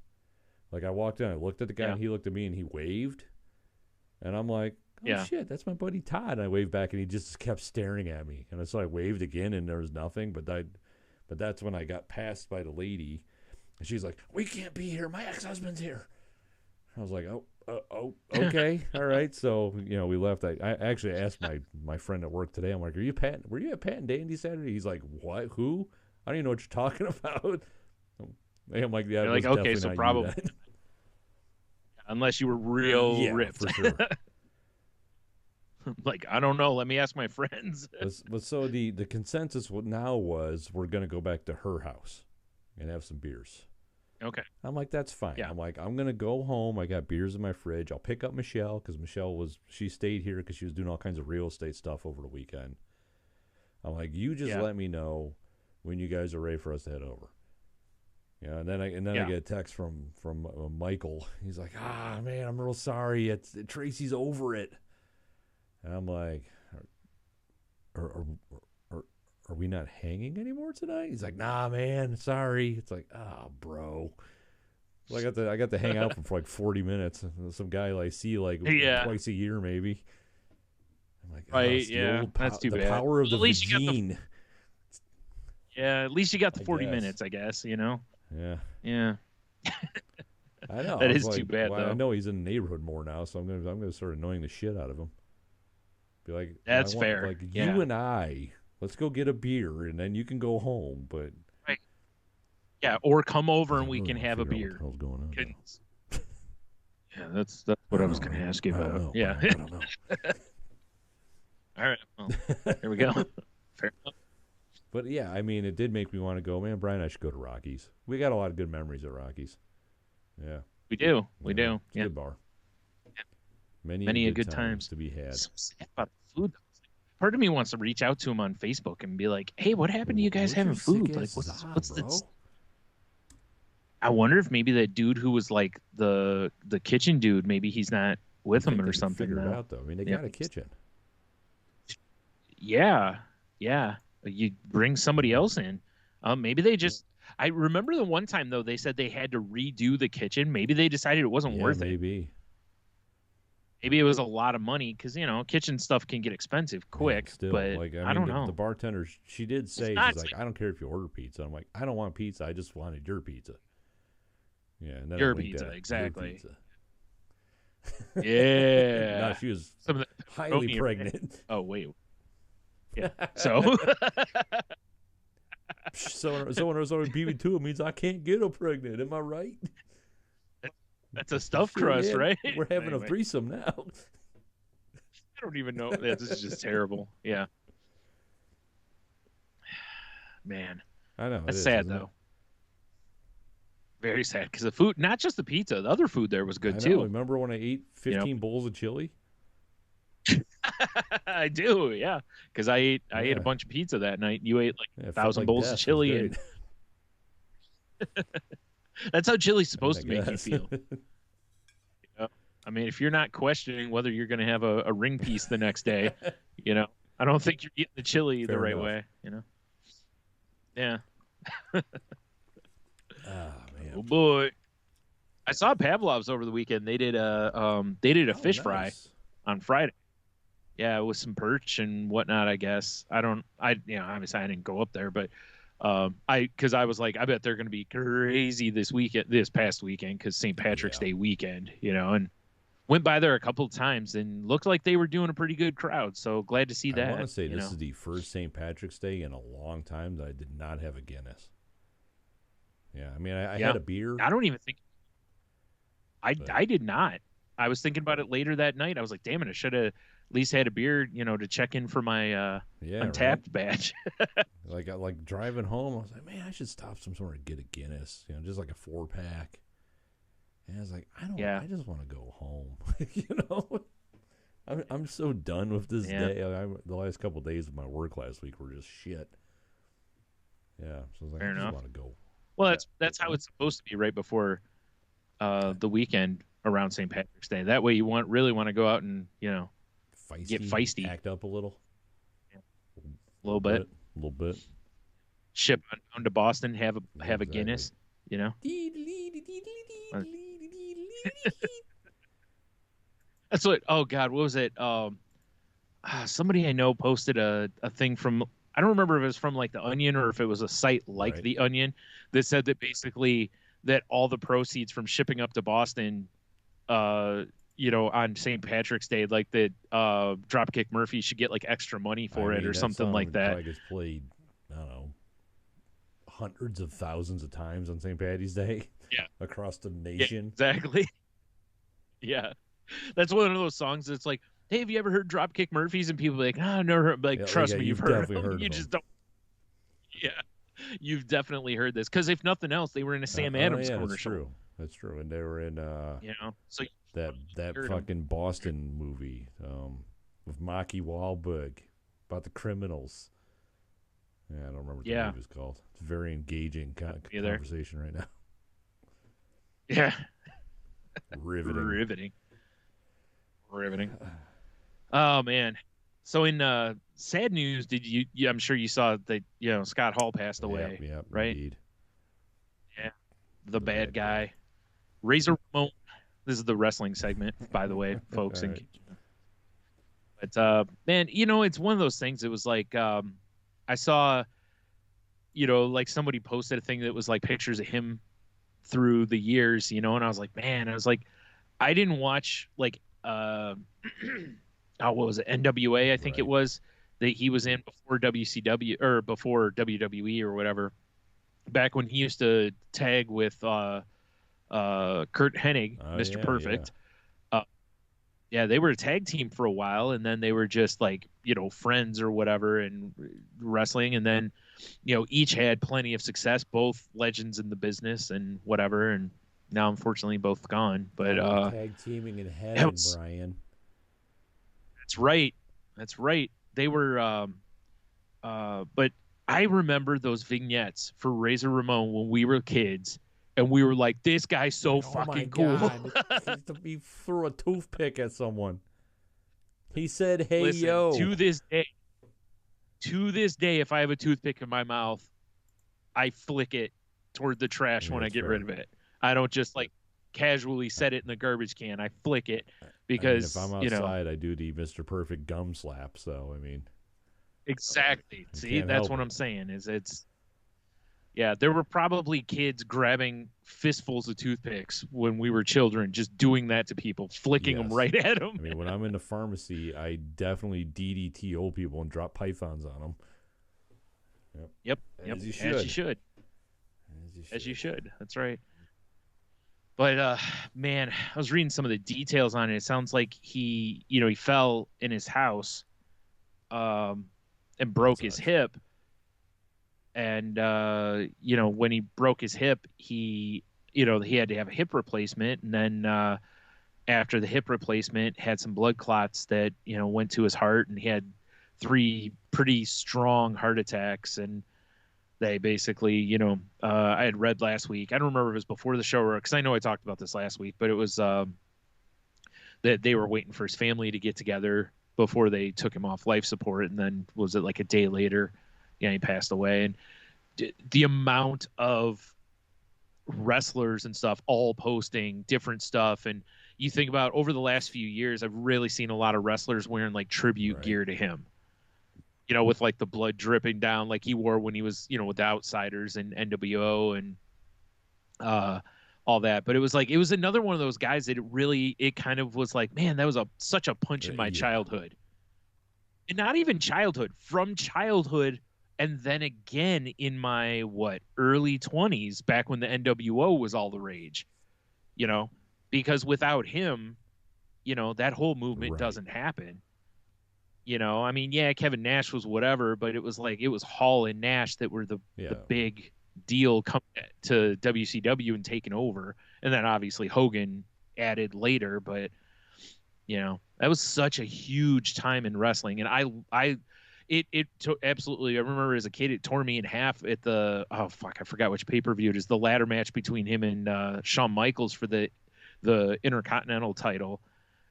Like I walked in, I looked at the guy, and he looked at me, and he waved, and I'm like, oh shit, that's my buddy Todd. And I waved back, and he just kept staring at me, and so I waved again, and there was nothing. But that's when I got passed by the lady, and she's like, we can't be here. My ex-husband's here. I was like, oh, okay, all right. So we left. I actually asked my friend at work today. I'm like, were you at Pat and Dandy Saturday? He's like, what? Who? I don't even know what you're talking about. I'm like, yeah. You're like, okay, so probably. Unless you were real ripped. For sure. Like, I don't know. Let me ask my friends. But so the consensus now was we're going to go back to her house and have some beers. Okay. I'm like, that's fine. Yeah. I'm like, I'm going to go home. I got beers in my fridge. I'll pick up Michelle because she stayed here because she was doing all kinds of real estate stuff over the weekend. I'm like, you just let me know when you guys are ready for us to head over. Yeah, and then I get a text from Michael. He's like, man, I'm real sorry. Tracy's over it. And I'm like, are we not hanging anymore tonight? He's like, nah, man, sorry. It's like, bro. Well, I got to hang out for like 40 minutes. Some guy I see like twice a year maybe. I'm like, that's too bad. The power of the vagine. At least you got the 40 minutes, I guess, Yeah. I know. That is too bad, though. I know he's in the neighborhood more now, so I'm gonna start annoying the shit out of him. Be like, that's fair. Like you and I, let's go get a beer, and then you can go home. But or come over and we can have a beer. What the hell's going on? Yeah, that's what I was going to ask you about. I don't know. All right. Well, here we go. Fair enough. But yeah, I mean, it did make me want to go. Man, Brian, I should go to Rockies. We got a lot of good memories at Rockies. Yeah, we do. We do. It's a good bar. Yeah. Many a good times to be had. So sad about the food. Part of me wants to reach out to him on Facebook and be like, "Hey, what happened to you guys having food? Like, what's this?" I wonder if maybe that dude who was like the kitchen dude, maybe he's not with him or something. Figure it out though. I mean, they got a kitchen. Yeah. You bring somebody else in. Maybe they just. I remember the one time though they said they had to redo the kitchen. Maybe they decided it wasn't worth it. Maybe it was a lot of money because kitchen stuff can get expensive quick. Still, but I don't know. The bartender, she did say, she's like, I don't care if you order pizza. I'm like, I don't want pizza. I just wanted your pizza. Yeah, and then your pizza, exactly. Your pizza. Yeah. No, she was highly pregnant. Oh wait. Yeah. So. Someone was already BB2 means I can't get her pregnant. Am I right? That's a stuffed crust, right? We're having a threesome now. I don't even know. This is just terrible. Yeah. Man. I know. That's sad, though. Very sad. Because the food, not just the pizza, the other food there was good, too. Remember when I ate 15 bowls of chili? I do, yeah. Because I ate a bunch of pizza that night. You ate like 1,000 bowls of chili. And that's how chili's supposed to make you feel. I mean, if you're not questioning whether you're going to have a ring piece the next day, I don't think you're eating the chili the right way. Yeah. Oh man. Oh boy. I saw Pavlov's over the weekend. They did a fish fry on Friday. Yeah, with some perch and whatnot, I guess. Obviously I didn't go up there, but because I was like, I bet they're going to be crazy this past weekend, because St. Patrick's Day weekend, and went by there a couple of times and looked like they were doing a pretty good crowd. So glad to see that. I want to say this is the first St. Patrick's Day in a long time that I did not have a Guinness. Yeah, I mean, I had a beer. I don't even think I did not. I was thinking about it later that night. I was like, damn it, I should have at least had a beer, to check in for my Untapped badge. like driving home, I was like, man, I should stop somewhere and get a Guinness, just like a 4-pack. And I was like, I just want to go home. I'm so done with this day. The last couple of days of my work last week were just shit. Yeah, so I was like, I just want to go. Well, that's how it's supposed to be right before the weekend around St. Patrick's Day. That way you really want to go out and, get feisty. Act up a little. Yeah. A little bit. A little bit. Ship down to Boston, have a Guinness, That's what, oh God, what was it? Somebody I know posted a thing from, I don't remember if it was from like The Onion or if it was a site like The Onion that said that basically that all the proceeds from shipping up to Boston, on St. Patrick's Day, like that Dropkick Murphy should get like extra money for it or something like that. Probably gets played, I don't know, hundreds of thousands of times on St. Patty's Day. Yeah. Across the nation. Yeah, exactly. Yeah. That's one of those songs that's like, hey, have you ever heard Dropkick Murphys? And people are like, oh, no, like, trust me, you've heard them. You just don't. Yeah. You've definitely heard this. Because if nothing else, they were in a Sam Adams commercial. That's true. And they were in so that fucking Boston movie with Marky Wahlberg about the criminals. Yeah, I don't remember what the movie was called. It's a very engaging conversation right now. Yeah. Riveting. Oh man. So in sad news, I'm sure you saw that Scott Hall passed away. Yep, right? Indeed. Yeah. The bad guy. Razor Ramon. This is the wrestling segment, by the way, folks. Right. But man, it's one of those things. It was like I saw, like somebody posted a thing that was like pictures of him through the years, and I was like, man, I didn't watch like what was it, NWA? I think it was that he was in before WCW or before WWE or whatever. Back when he used to tag with Kurt Hennig, Mr. Perfect. Yeah, they were a tag team for a while, and then they were just like, friends or whatever and wrestling. And then, each had plenty of success, both legends in the business and whatever. And now, unfortunately, both gone. But tag teaming in heaven, Brian. That's right. They were, but I remember those vignettes for Razor Ramon when we were kids. And we were like, this guy's so fucking cool. He threw a toothpick at someone. He said, hey, listen, yo. To this day, if I have a toothpick in my mouth, I flick it toward the trash when I get rid of it. I don't just like casually set it in the garbage can. I flick it because, if I'm outside, I do the Mr. Perfect gum slap. So, I mean. Exactly. See, that's what I'm saying is yeah, there were probably kids grabbing fistfuls of toothpicks when we were children, just doing that to people, flicking them right at them. I mean, when I'm in the pharmacy, I definitely DDT old people and drop pythons on them. Yep. As you should. As you should. That's right. But, man, I was reading some of the details on it. It sounds like he fell in his house and broke his hip. And, when he broke his hip, he had to have a hip replacement. And then after the hip replacement, had some blood clots that, went to his heart. And he had 3 pretty strong heart attacks. And they basically, I had read last week. I don't remember if it was before the show because I know I talked about this last week. But it was that they were waiting for his family to get together before they took him off life support. And then was it like a day later? Yeah, he passed away. And the amount of wrestlers and stuff all posting different stuff. And you think about over the last few years, I've really seen a lot of wrestlers wearing like tribute gear to him, with like the blood dripping down like he wore when he was, with the Outsiders and NWO and all that. But it was another one of those guys that it kind of was like, man, that was such a punch in my childhood. And not even childhood, from childhood. And then again in my early 20s, back when the NWO was all the rage, because without him, that whole movement doesn't happen. I mean, yeah, Kevin Nash was whatever, but it was Hall and Nash that were the big deal coming to WCW and taking over. And then obviously Hogan added later, but that was such a huge time in wrestling. And absolutely. I remember as a kid, it tore me in half at I forgot which pay-per-view it is. The ladder match between him and Shawn Michaels for the Intercontinental title.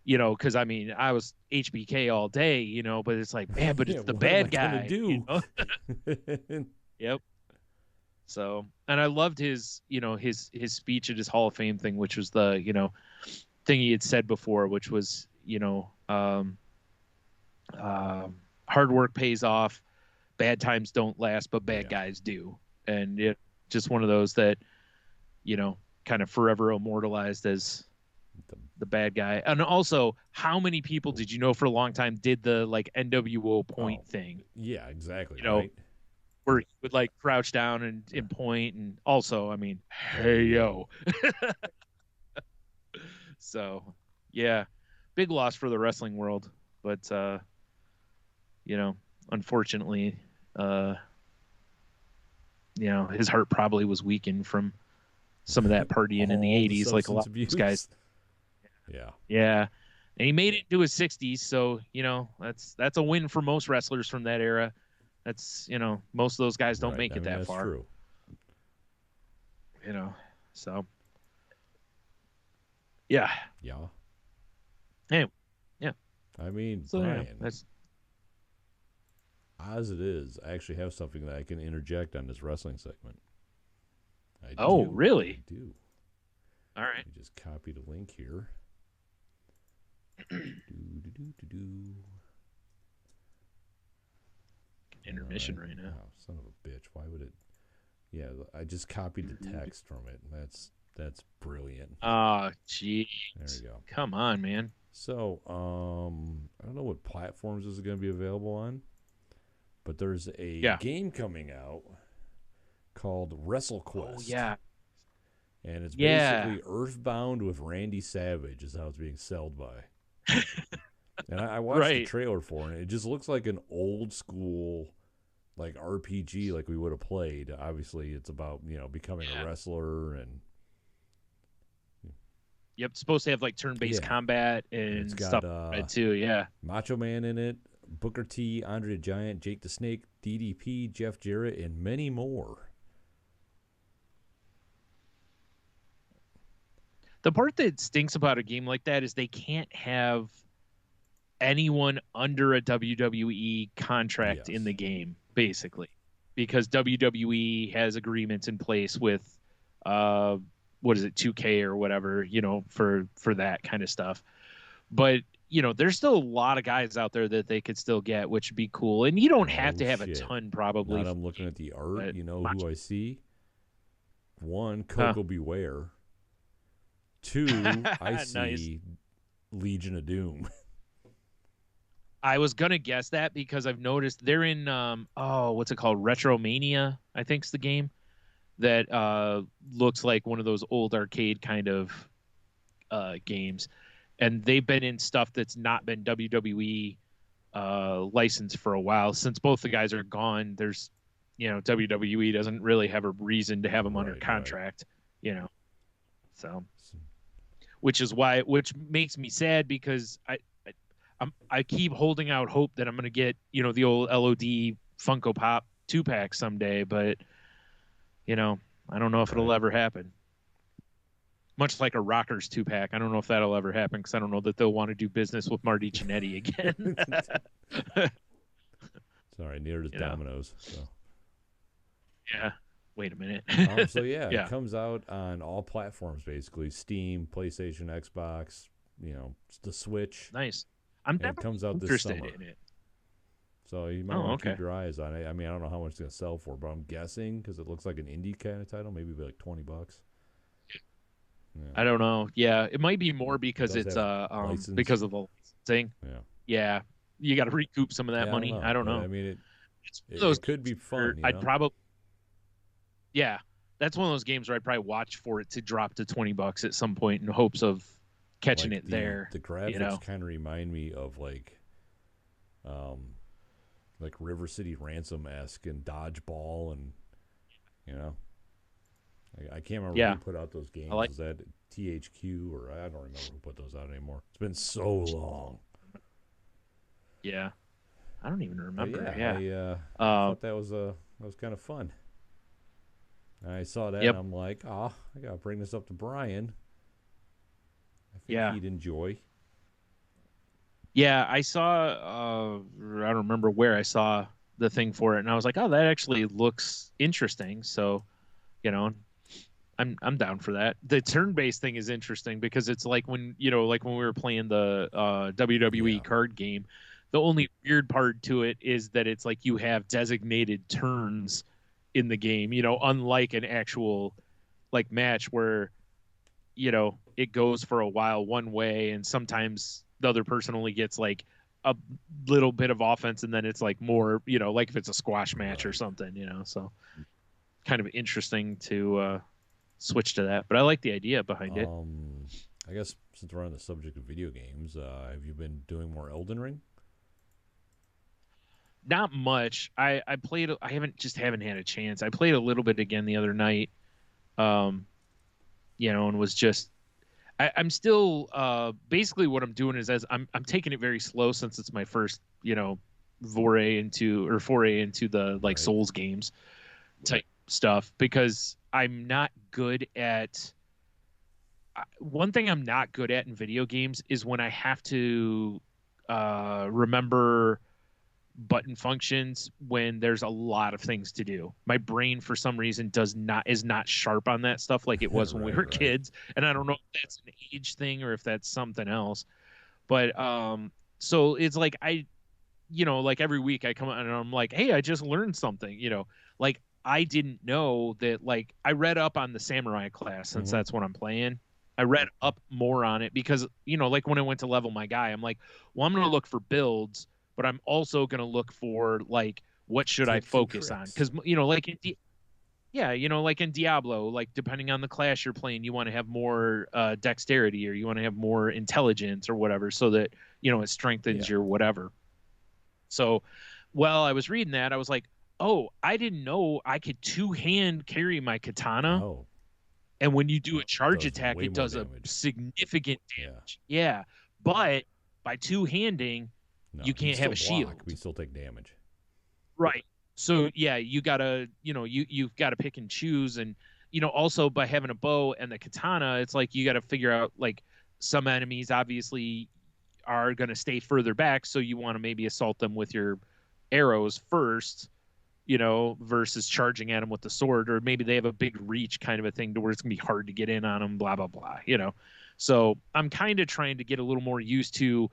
Because I mean, I was HBK all day, but it's like, man, but it's the bad guy. Yep. So, and I loved his speech at his Hall of Fame thing, which was the thing he had said before, which was hard work pays off, bad times don't last, but bad guys do. And it just one of those that, kind of forever immortalized as the bad guy. And also, how many people did you know for a long time did the NWO point thing? Yeah, exactly. Where he would crouch down and point. And also, I mean, hey, yo. So, yeah, big loss for the wrestling world. But, unfortunately, his heart probably was weakened from some of that partying in the 80s, like a lot of these guys. Yeah. And he made it into his 60s, so that's a win for most wrestlers from that era. That's, most of those guys don't make it that that's far. True. So. Yeah. Yeah. Anyway, yeah. I mean, so, Bryan, that's... as it is, I actually have something that I can interject on this wrestling segment. Really? I do. All right. Let me just copy the link here. Intermission right now. Oh, son of a bitch. Why would it? Yeah, I just copied the text from it. That's brilliant. Oh, gee. There we go. Come on, man. So, I don't know what platforms this is going to be available on, but there's a game coming out called Wrestlequest. Oh, yeah. And it's basically Earthbound with Randy Savage is how it's being sold by. And I watched the trailer for it. It just looks like an old school like RPG like we would have played. Obviously, it's about, becoming a wrestler and Yep, it's supposed to have like turn-based combat and stuff too. Yeah, Macho Man in it, Booker T, Andre the Giant, Jake the Snake, DDP, Jeff Jarrett, and many more. The part that stinks about a game like that is they can't have anyone under a WWE contract in the game, basically, because WWE has agreements in place with what is it, 2K or whatever, for that kind of stuff. But, there's still a lot of guys out there that they could still get, which would be cool. And you don't have to have a ton, probably. Now I'm looking at the art, who I see? One, Coco Beware. Two, I see Legion of Doom. I was going to guess that because I've noticed they're in, what's it called? Retromania, I think's the game. That looks like one of those old arcade kind of games. And they've been in stuff that's not been WWE licensed for a while. Since both the guys are gone, there's, WWE doesn't really have a reason to have them under contract, So, which makes me sad because I keep holding out hope that I'm going to get, the old LOD Funko Pop 2-pack someday, but I don't know if it'll ever happen. Much like a Rockers 2-pack, I don't know if that'll ever happen because I don't know that they'll want to do business with Marty Jannetty again. Sorry, near to Domino's. So. Yeah. Wait a minute. It comes out on all platforms basically: Steam, PlayStation, Xbox, the Switch. Nice. It comes out this summer. In it. So you might want to keep your eyes on it. I mean, I don't know how much it's going to sell for, but I'm guessing because it looks like an indie kind of title, maybe like $20. Yeah. I don't know. Yeah, it might be more because it's because of the licensing. Yeah, you got to recoup some of that money. I don't know. I mean, it could be fun. I'd probably. Yeah, that's one of those games where I'd probably watch for it to drop to $20 at some point in hopes of catching it there. The graphics kind of remind me of like River City Ransom-esque and Dodgeball, and I can't remember who put out those games. Is that THQ or I don't remember who put those out anymore. It's been so long. Yeah, I don't even remember. I thought that was kind of fun. I saw that and I'm like, I gotta bring this up to Bryan. I think he'd enjoy. Yeah, I saw. I don't remember where I saw the thing for it, and I was like, "Oh, that actually looks interesting." So, I'm down for that. The turn-based thing is interesting because it's like when we were playing the WWE card game. The only weird part to it is that it's like you have designated turns in the game. Unlike an actual like match where it goes for a while one way, and sometimes the other person only gets like a little bit of offense, and then it's like more, like if it's a squash match or something, so kind of interesting to switch to that. But I like the idea behind it. I guess since we're on the subject of video games, have you been doing more Elden Ring? Not much. I played. I haven't had a chance. I played a little bit again the other night, and was just. I'm still basically what I'm doing is as I'm taking it very slow since it's my first foray into the like Souls games type stuff, because I'm not good at one thing I'm not good at in video games is when I have to remember button functions when there's a lot of things to do. My brain for some reason is not sharp on that stuff like it was when we were kids, and I don't know if that's an age thing or if that's something else. But so it's like like every week I come out and I'm like, hey, I just learned something, like I didn't know that, like I read up on the samurai class since that's what I'm playing. I read up more on it because, like when I went to level my guy, I'm like, well, I'm going to look for builds, but I'm also going to look for like, what should I focus on? Because, like like in Diablo, like depending on the class you're playing, you want to have more dexterity or you want to have more intelligence or whatever, so that, it strengthens your whatever. So while I was reading that, I was like, oh, I didn't know I could two-hand carry my katana. Oh. And when you do a charge attack, it does a significant damage. Yeah. But by two-handing, you can't have a shield. We still take damage. Right. So, yeah, you got to, you've got to pick and choose. And, also by having a bow and the katana, it's like you got to figure out, like, some enemies obviously are going to stay further back. So you want to maybe assault them with your arrows first, versus charging at them with the sword, or maybe they have a big reach kind of a thing to where it's gonna be hard to get in on them, blah, blah, blah, So I'm kind of trying to get a little more used to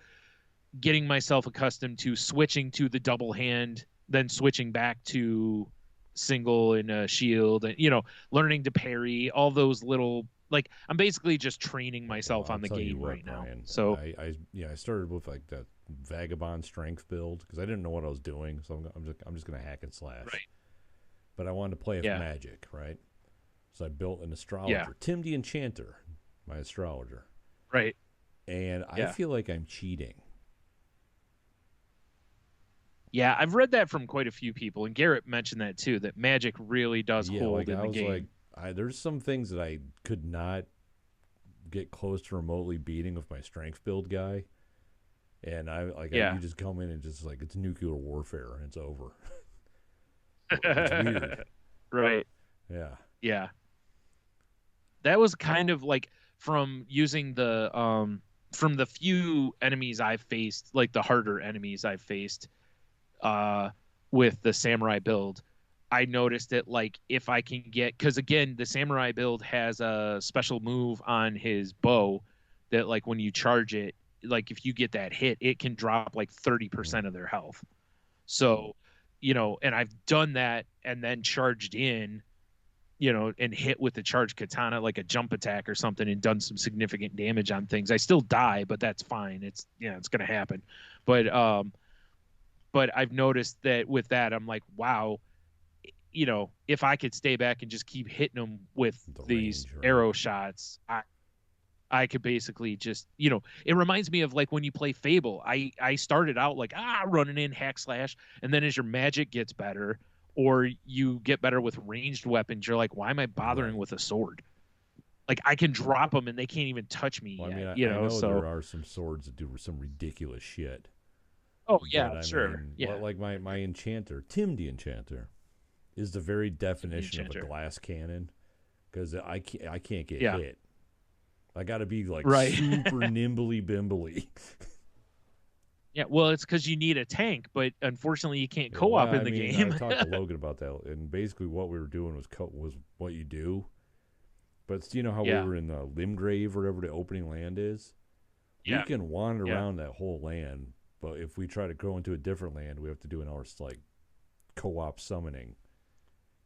getting myself accustomed to switching to the double hand, then switching back to single and a shield, and, learning to parry, all those little, like, I'm basically just training myself on the game right now. So I started with like that vagabond strength build because I didn't know what I was doing, so I'm just gonna hack and slash. Right. But I wanted to play with magic, right? So I built an astrologer, Tim the Enchanter, my astrologer. Right. And I feel like I'm cheating. Yeah, I've read that from quite a few people, and Garrett mentioned that too. That magic really does hold in the game. There's some things that I could not get close to remotely beating with my strength build guy. And you just come in and just like, it's nuclear warfare and it's over. It's weird. Right. Yeah. Yeah. That was kind of like from using from the few enemies I've faced, like the harder enemies I've faced with the samurai build, I noticed that, like, if I can get, because again, the samurai build has a special move on his bow that, like, when you charge it, like, if you get that hit, it can drop like 30% of their health. So, and I've done that and then charged in, and hit with the charged katana, like a jump attack or something, and done some significant damage on things. I still die, but that's fine. It's going to happen. But I've noticed that with that, I'm like, wow, if I could stay back and just keep hitting them with these arrow shots, I could basically just, it reminds me of like when you play Fable. I started out like, running in hack slash. And then as your magic gets better or you get better with ranged weapons, you're like, why am I bothering with a sword? Like, I can drop them and they can't even touch me yet, I know so, there are some swords that do some ridiculous shit. Oh, yeah, sure. Like my enchanter, Tim the Enchanter, is the very definition of a glass cannon, because I can't get hit. I got to be like super nimbly bimbly. Yeah, well, it's because you need a tank, but unfortunately you can't co-op in the game. I talked to Logan about that, and basically what we were doing was what you do. But how we were in the Limgrave, wherever the opening land is? We can wander around that whole land, but if we try to go into a different land, we have to do an hour's like co-op summoning.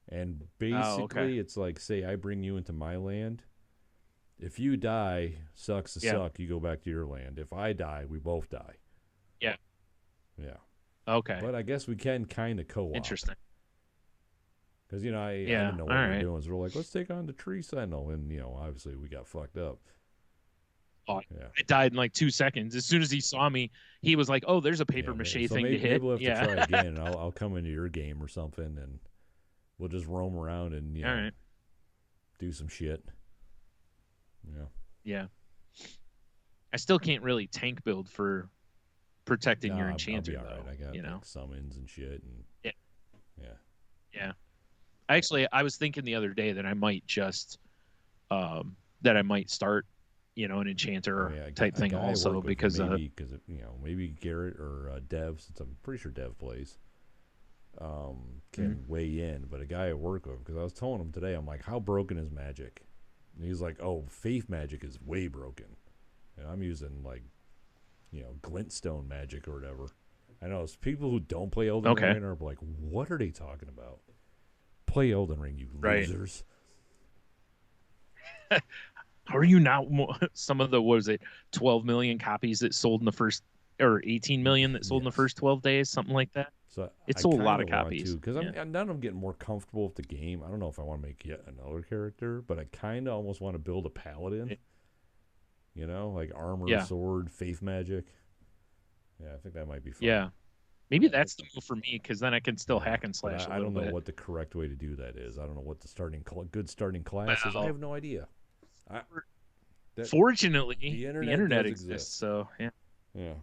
And basically it's like, say I bring you into my land. If you die, sucks to suck, you go back to your land. If I die, we both die. Yeah. Yeah. Okay. But I guess we can kind of co-op. Interesting. Because, I didn't know what we were doing. So we're like, let's take on the Tree Sentinel. And, obviously we got fucked up. Oh, yeah. I died in like 2 seconds. As soon as he saw me, he was like, oh, there's a paper mache thing to hit. Maybe we'll have to try again. And I'll come into your game or something, and we'll just roam around and, do some shit. Yeah. Yeah. I still can't really tank build for protecting your enchanter, I'll be all right. though. I got like summons and shit. And yeah. Actually, I was thinking the other day that I might just start, an enchanter type thing also because maybe Garrett or Dev, since I'm pretty sure Dev plays, can weigh in. But a guy I work with, because I was telling him today, I'm like, how broken is magic? And he's like, oh, faith magic is way broken. And I'm using glintstone magic or whatever. I know it's people who don't play Elden Ring are like, what are they talking about? Play Elden Ring, you losers. How are you now? Some of the 12 million copies that sold in the first, or 18 million that sold in the first 12 days, something like that. So it sold a lot of copies. Because now I'm getting more comfortable with the game. I don't know if I want to make yet another character, but I kind of almost want to build a paladin. Like armor, sword, faith magic. Yeah, I think that might be fun. Yeah. Maybe that's the move for me, because then I can still hack and slash a little bit. I don't know what the correct way to do that is. I don't know what the good starting class is. I have no idea. Fortunately, the internet exists. So yeah.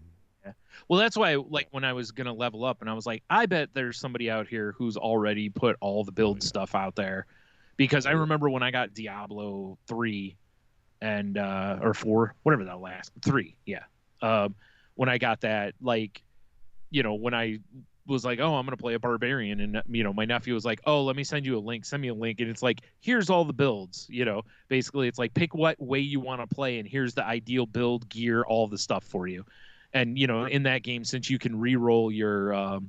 Well, that's why, when I was gonna level up, and I was like, I bet there's somebody out here who's already put all the build stuff out there, because I remember when I got Diablo 3 and or 4, whatever that last 3, when I got that, when I was like, oh, I'm going to play a barbarian. And, my nephew was like, oh, let me send you a link. Send me a link. And it's like, here's all the builds, basically it's like, pick what way you want to play. And here's the ideal build, gear, all the stuff for you. And, in that game, since you can re-roll your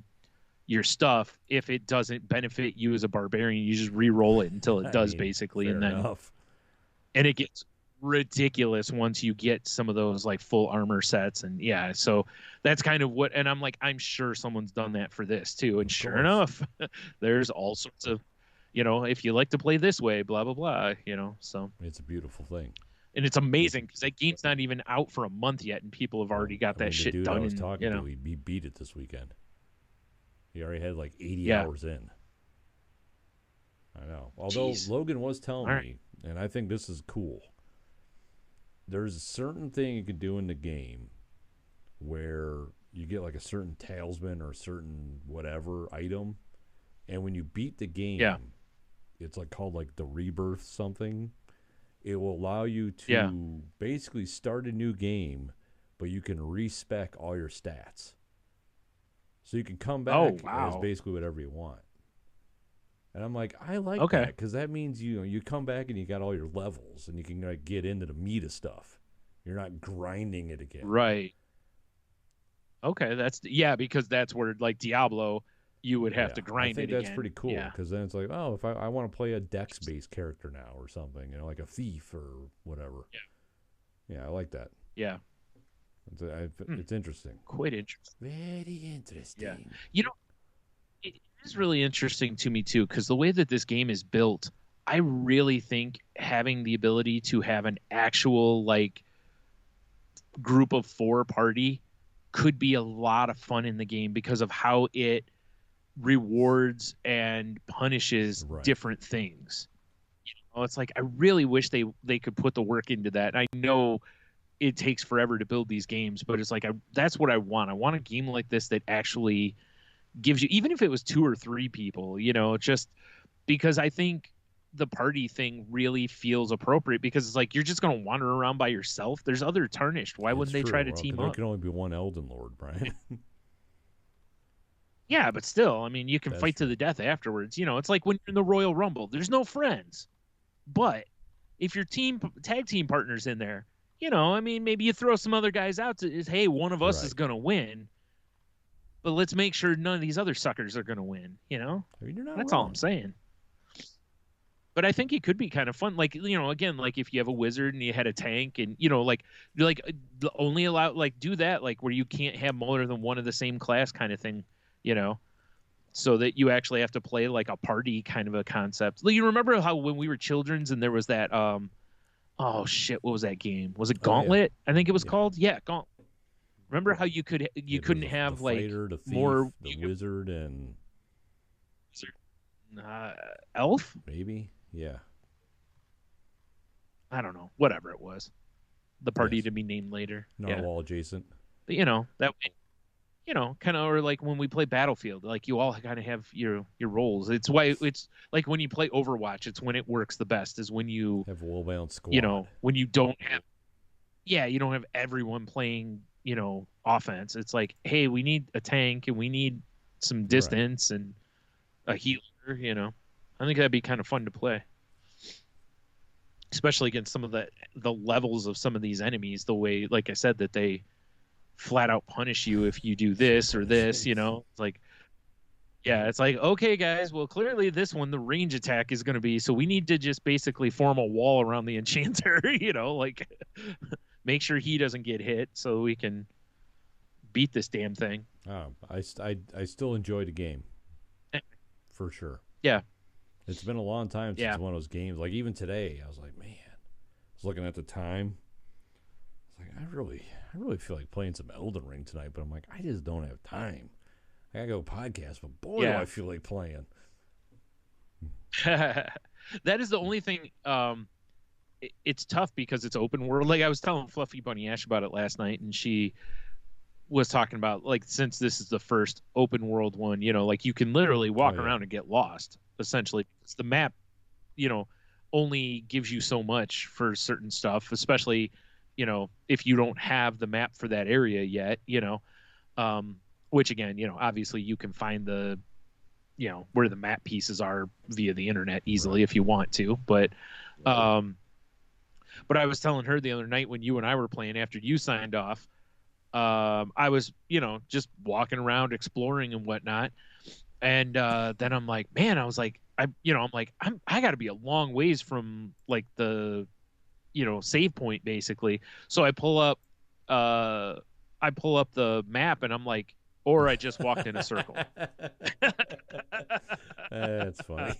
stuff, if it doesn't benefit you as a barbarian, you just re-roll it until it does, basically. And then, and it gets ridiculous once you get some of those full armor sets. And so that's kind of what, and I'm like, I'm sure someone's done that for this too. And sure enough, there's all sorts of, if you like to play this way, blah, blah, blah, so it's a beautiful thing. And it's amazing because that game's not even out for a month yet, and people have already got that shit done. I was talking to, he beat it this weekend. He already had 80 hours in. I know. Although Logan was telling me, and I think this is cool, there's a certain thing you can do in the game where you get a certain talisman or a certain whatever item, and when you beat the game, it's called the rebirth something. It will allow you to basically start a new game, but you can respec all your stats. So you can come back as basically whatever you want. And I'm like, I like that, because that means you come back and you got all your levels, and you can get into the meat of stuff. You're not grinding it again. Right. Okay, because that's where Diablo, you would have to grind it again. I think that's pretty cool, because then it's if I want to play a dex-based character now or something, like a thief or whatever. Yeah, I like that. Yeah. It's interesting. Quite interesting. Very interesting. Yeah. It is really interesting to me too, because the way that this game is built, I really think having the ability to have an actual group of 4 party could be a lot of fun in the game, because of how it rewards and punishes different things. It's I really wish they could put the work into that. I know it takes forever to build these games, but it's that's what I want. I want a game like this that actually gives you, even if it was 2 or 3 people, just because I think the party thing really feels appropriate, because it's you're just going to wander around by yourself. There's other Tarnished. Why wouldn't they try to team up? There can only be one Elden Lord, Brian. Yeah, but still, I mean, you can fight to the death afterwards. It's like when you're in the Royal Rumble. There's no friends. But if your tag team partner's in there, I mean, maybe you throw some other guys out hey, one of us is going to win. But let's make sure none of these other suckers are going to win, I mean, you're not That's wrong. all I'm saying. But I think it could be kind of fun. Again, if you have a wizard and you had a tank, and, only allow, do that, where you can't have more than one of the same class kind of thing, so that you actually have to play a party kind of a concept. You remember how when we were children's and there was that, oh shit, what was that game? Was it Gauntlet? I think it was called. Yeah, Gauntlet. Remember how you couldn't have the fighter, the thief, more the wizard and elf? Maybe, yeah. I don't know. Whatever it was, the party to be named later. Narwhal adjacent. But that way. kind of, or like when we play Battlefield, like you all kind of have your roles. It's why it's like when you play Overwatch, it's when it works the best is when you have a well-balanced squad. When you don't have, you don't have everyone playing, offense. It's like, hey, we need a tank and we need some distance and a healer. I think that'd be kind of fun to play, especially against some of the levels of some of these enemies. The way, like I said, that they flat out punish you if you do this or this, it's like, it's like, okay guys, well clearly this one the range attack is going to be, so we need to just basically form a wall around the enchanter, like make sure he doesn't get hit so we can beat this damn thing. I still enjoy the game for sure. It's been a long time since one of those games, like even today I was like, man, I was looking at the time, I was like, I really feel like playing some Elden Ring tonight, but I'm like, I just don't have time. I gotta go podcast, but boy, do I feel like playing. That is the only thing. It's tough because it's open world. Like I was telling Fluffy Bunny Ash about it last night, and she was talking about, like, since this is the first open world one, like you can literally walk around and get lost, essentially. It's the map, only gives you so much for certain stuff, especially if you don't have the map for that area yet, which again, obviously you can find the, where the map pieces are via the internet easily if you want to. But I was telling her the other night when you and I were playing after you signed off, I was, just walking around exploring and whatnot. And then I'm like, man, I was like, I got to be a long ways from like the, save point basically. So I pull up the map and I'm like, or I just walked in a circle. That's funny.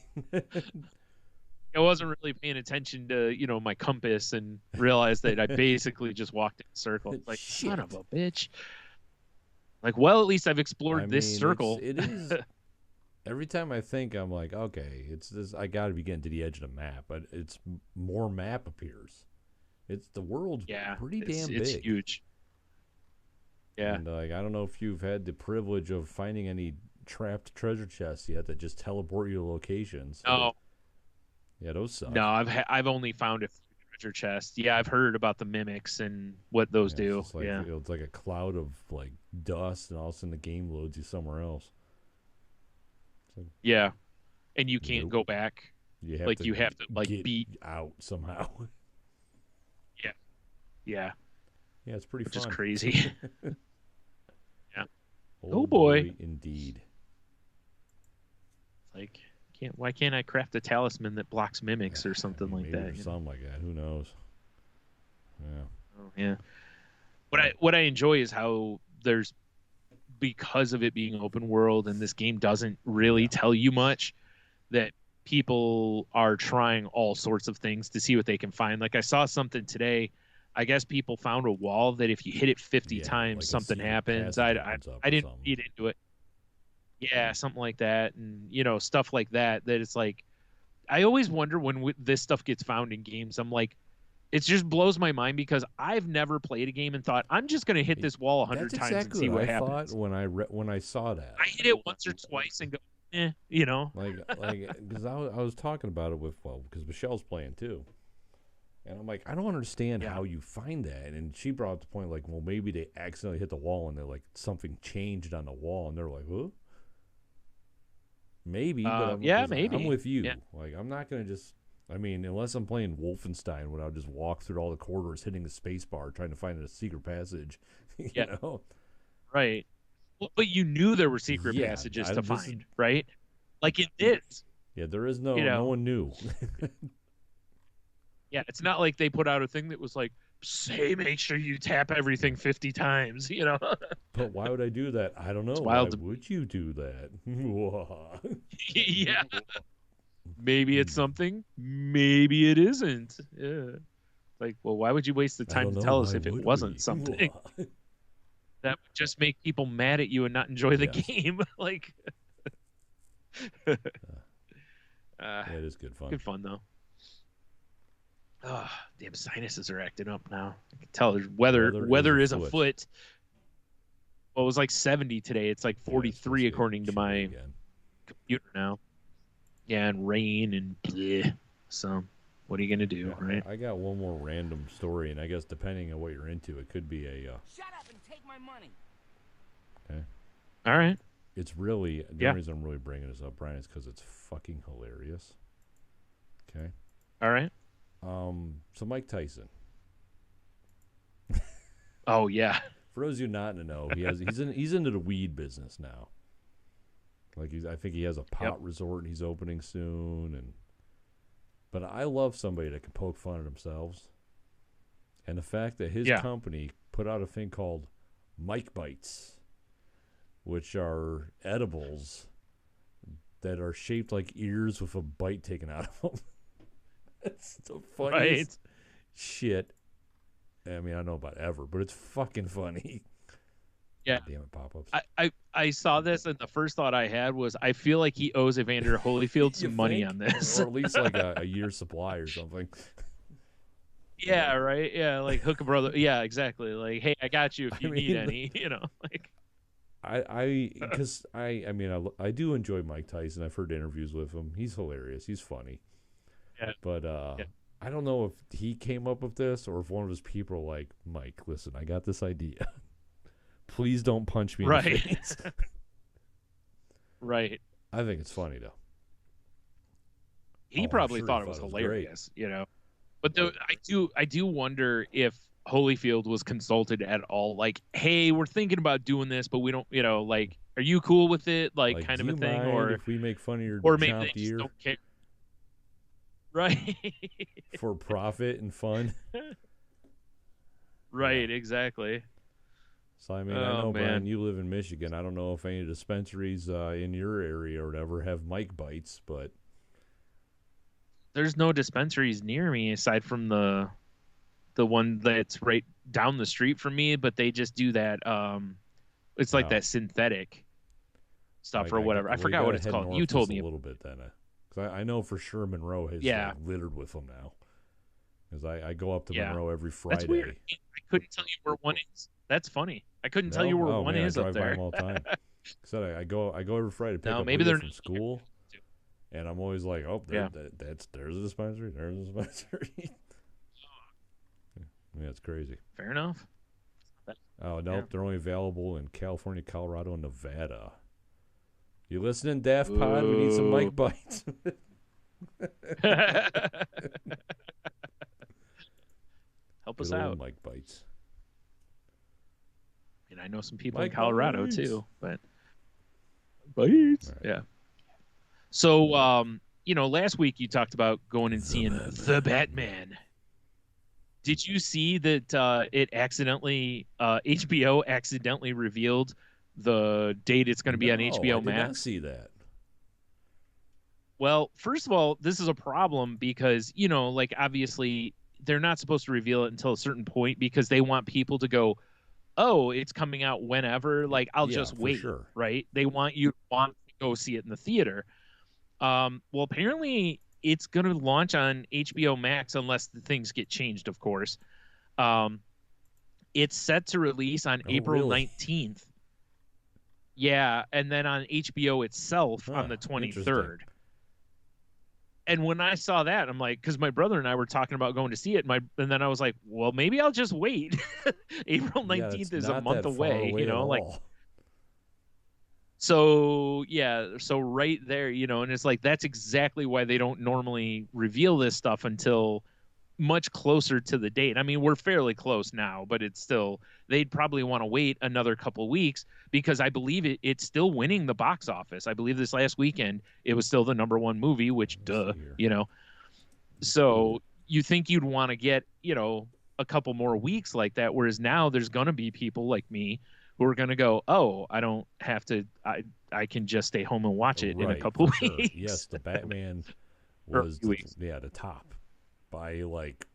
I wasn't really paying attention to, my compass and realized that I basically just walked in a circle. Like, son of a bitch. Like, well, at least I've explored this circle. It is. Every time I think, I'm like, okay, it's this. I got to be getting to the edge of the map, but it's more map appears. It's the world's pretty damn big. It's huge. Yeah. And I don't know if you've had the privilege of finding any trapped treasure chests yet that just teleport you to locations. No. Yeah, those suck. No, I've only found a few treasure chests. Yeah, I've heard about the mimics and what those do. It's like, it's like a cloud of like dust, and all of a sudden the game loads you somewhere else. Like, and you can't go back. You have to get beat out somehow. Yeah, it's pretty fun. Which is crazy. Oh boy, indeed. Like, why can't I craft a talisman that blocks mimics or something like that? Or something like that. Who knows? Yeah. What I enjoy is how there's, because of it being open world and this game doesn't really tell you much, that people are trying all sorts of things to see what they can find. Like I saw something today. I guess people found a wall that if you hit it 50 times, like something happens. I didn't read into it. Yeah, something like that. And, stuff like that, that it's like, I always wonder when this stuff gets found in games. I'm like, it just blows my mind because I've never played a game and thought, I'm just going to hit this wall 100 times and see what happens. Thought when I saw that. I hit it once or twice and go, Like, because I was talking about it because Michelle's playing too. And I'm like, I don't understand how you find that. And she brought up the point, like, well, maybe they accidentally hit the wall and they're like, something changed on the wall. And they're like, huh? Maybe. But maybe. I'm with you. Yeah. Like, I'm not going to just, unless I'm playing Wolfenstein, when I'll just walk through all the corridors, hitting the space bar, trying to find a secret passage, you know? Right. Well, but you knew there were secret passages to find, right? Like it is. Yeah, there is no one knew. Yeah, it's not like they put out a thing that was like, say, make sure you tap everything 50 times, But why would I do that? I don't know. Why would you do that? Yeah. Maybe it's something. Maybe it isn't. Yeah. Like, well, why would you waste the time to tell us if it wasn't something? That would just make people mad at you and not enjoy the game. Like, it is good fun. Good fun, though. Oh, damn sinuses are acting up now. I can tell there's weather is afoot. Well, it was like 70 today. It's like 43 according to my computer now. Yeah, and rain and bleh. So, what are you gonna do, right? I got one more random story, and I guess depending on what you're into, it could be a. Shut up and take my money. Okay. All right. It's really the reason I'm really bringing this up, Brian, is because it's fucking hilarious. Okay. All right. So Mike Tyson. Oh yeah. For those of you not to know, he's into the weed business now. Like I think he has a pot resort he's opening soon, but I love somebody that can poke fun at themselves. And the fact that his company put out a thing called Mike Bites, which are edibles that are shaped like ears with a bite taken out of them. It's the funniest shit. I mean, I don't know about ever, but it's fucking funny. Yeah. God damn it, pop-ups. I saw this, and the first thought I had was, I feel like he owes Evander Holyfield some money on this. Or at least like a year's supply or something. Yeah, right? Yeah, like hook a brother. Yeah, exactly. Like, hey, I got you if you need any, you know, like. I do enjoy Mike Tyson. I've heard interviews with him. He's hilarious. He's funny. Yeah. But I don't know if he came up with this or if one of his people are like, Mike, listen, I got this idea. Please don't punch me in the face. Right. I think it's funny though. He probably thought it was hilarious, you know. But I do wonder if Holyfield was consulted at all. Like, hey, we're thinking about doing this, but we don't, you know, like, are you cool with it? Like kind of a thing, or if we make fun of your or maybe they just ear, don't care. Right. For profit and fun. Right. Exactly. So I mean, I know, Brian, you live in Michigan. I don't know if any dispensaries in your area or whatever have Mike Bites, but there's no dispensaries near me aside from the one that's right down the street from me. But they just do that. It's like that synthetic stuff or whatever. I forgot what it's called. You told me a little bit then, because I know for sure Monroe has littered with them now. Because I go up to Monroe every Friday. That's weird. I couldn't tell you where one is. That's funny. I couldn't tell you where one is up there. I drive by them all the time. So I go every Friday to pick up Leah from school, and I'm always like, oh, there's a dispensary. There's a dispensary. Yeah, it's crazy. Fair enough. Oh no, they're only available in California, Colorado, and Nevada. You listening, Daft Pod? We need some Mike Bites. Help us out. Mike Bites. And I know some people in Colorado too, but Bites. Right. Yeah. So, last week you talked about going and seeing The Batman. Did you see that it accidentally, HBO accidentally revealed the date it's going to be on HBO Max? I did not see that. Well, first of all, this is a problem because, obviously they're not supposed to reveal it until a certain point because they want people to go, oh, it's coming out whenever. Like, I'll just wait, right? They want you to go see it in the theater. Well, apparently it's going to launch on HBO Max unless the things get changed, of course. It's set to release on April 19th. Yeah, and then on HBO itself on the 23rd. And when I saw that, I'm like, because my brother and I were talking about going to see it, and then I was like, well, maybe I'll just wait. April 19th is a month away, like. So right there, and it's like that's exactly why they don't normally reveal this stuff until much closer to the date. I mean, we're fairly close now, but it's still, they'd probably want to wait another couple weeks because I believe it's still winning the box office. I believe this last weekend it was still the #1 movie, which So you think you'd want to get, a couple more weeks like that, whereas now there's going to be people like me who are going to go, oh, I don't have to, I can just stay home and watch it in a couple weeks. Sure. Yes, the Batman was the top by like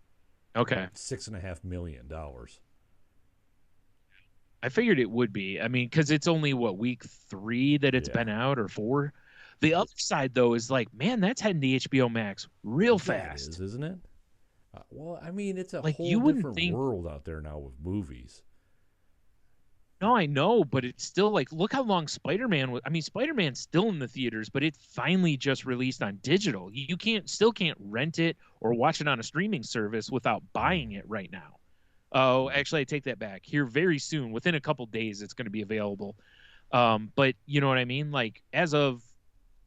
$6.5 million. I figured it would be. I mean, because it's only week 3 that it's been out or 4. The other side though is like, man, that's heading to HBO Max real fast, it is, isn't it? Well, I mean, it's a like whole different world out there now with movies. No, I know, but it's still like, look how long Spider-Man was. I mean, Spider-Man's still in the theaters, but it finally just released on digital. You still can't rent it or watch it on a streaming service without buying it right now. Oh, actually, I take that back. Here very soon, within a couple days, it's going to be available. But you know what I mean? Like, as of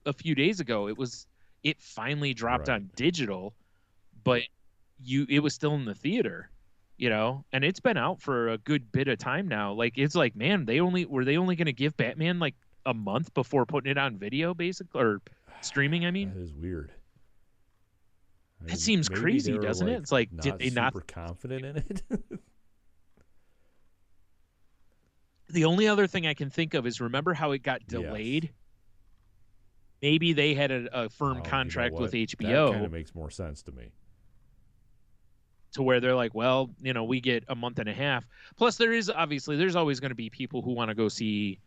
a few days ago, it finally dropped on digital, but it was still in the theater. And it's been out for a good bit of time now. Like, it's like, man, were they only going to give Batman like a month before putting it on video, basically, or streaming? I mean, that is weird. That seems crazy, doesn't it? It's like, did they not super confident in it? The only other thing I can think of is, remember how it got delayed? Yes. Maybe they had a firm contract with HBO. That kind of makes more sense to me. To where they're like, well, we get a month and a half. Plus, there's always going to be people who want to go see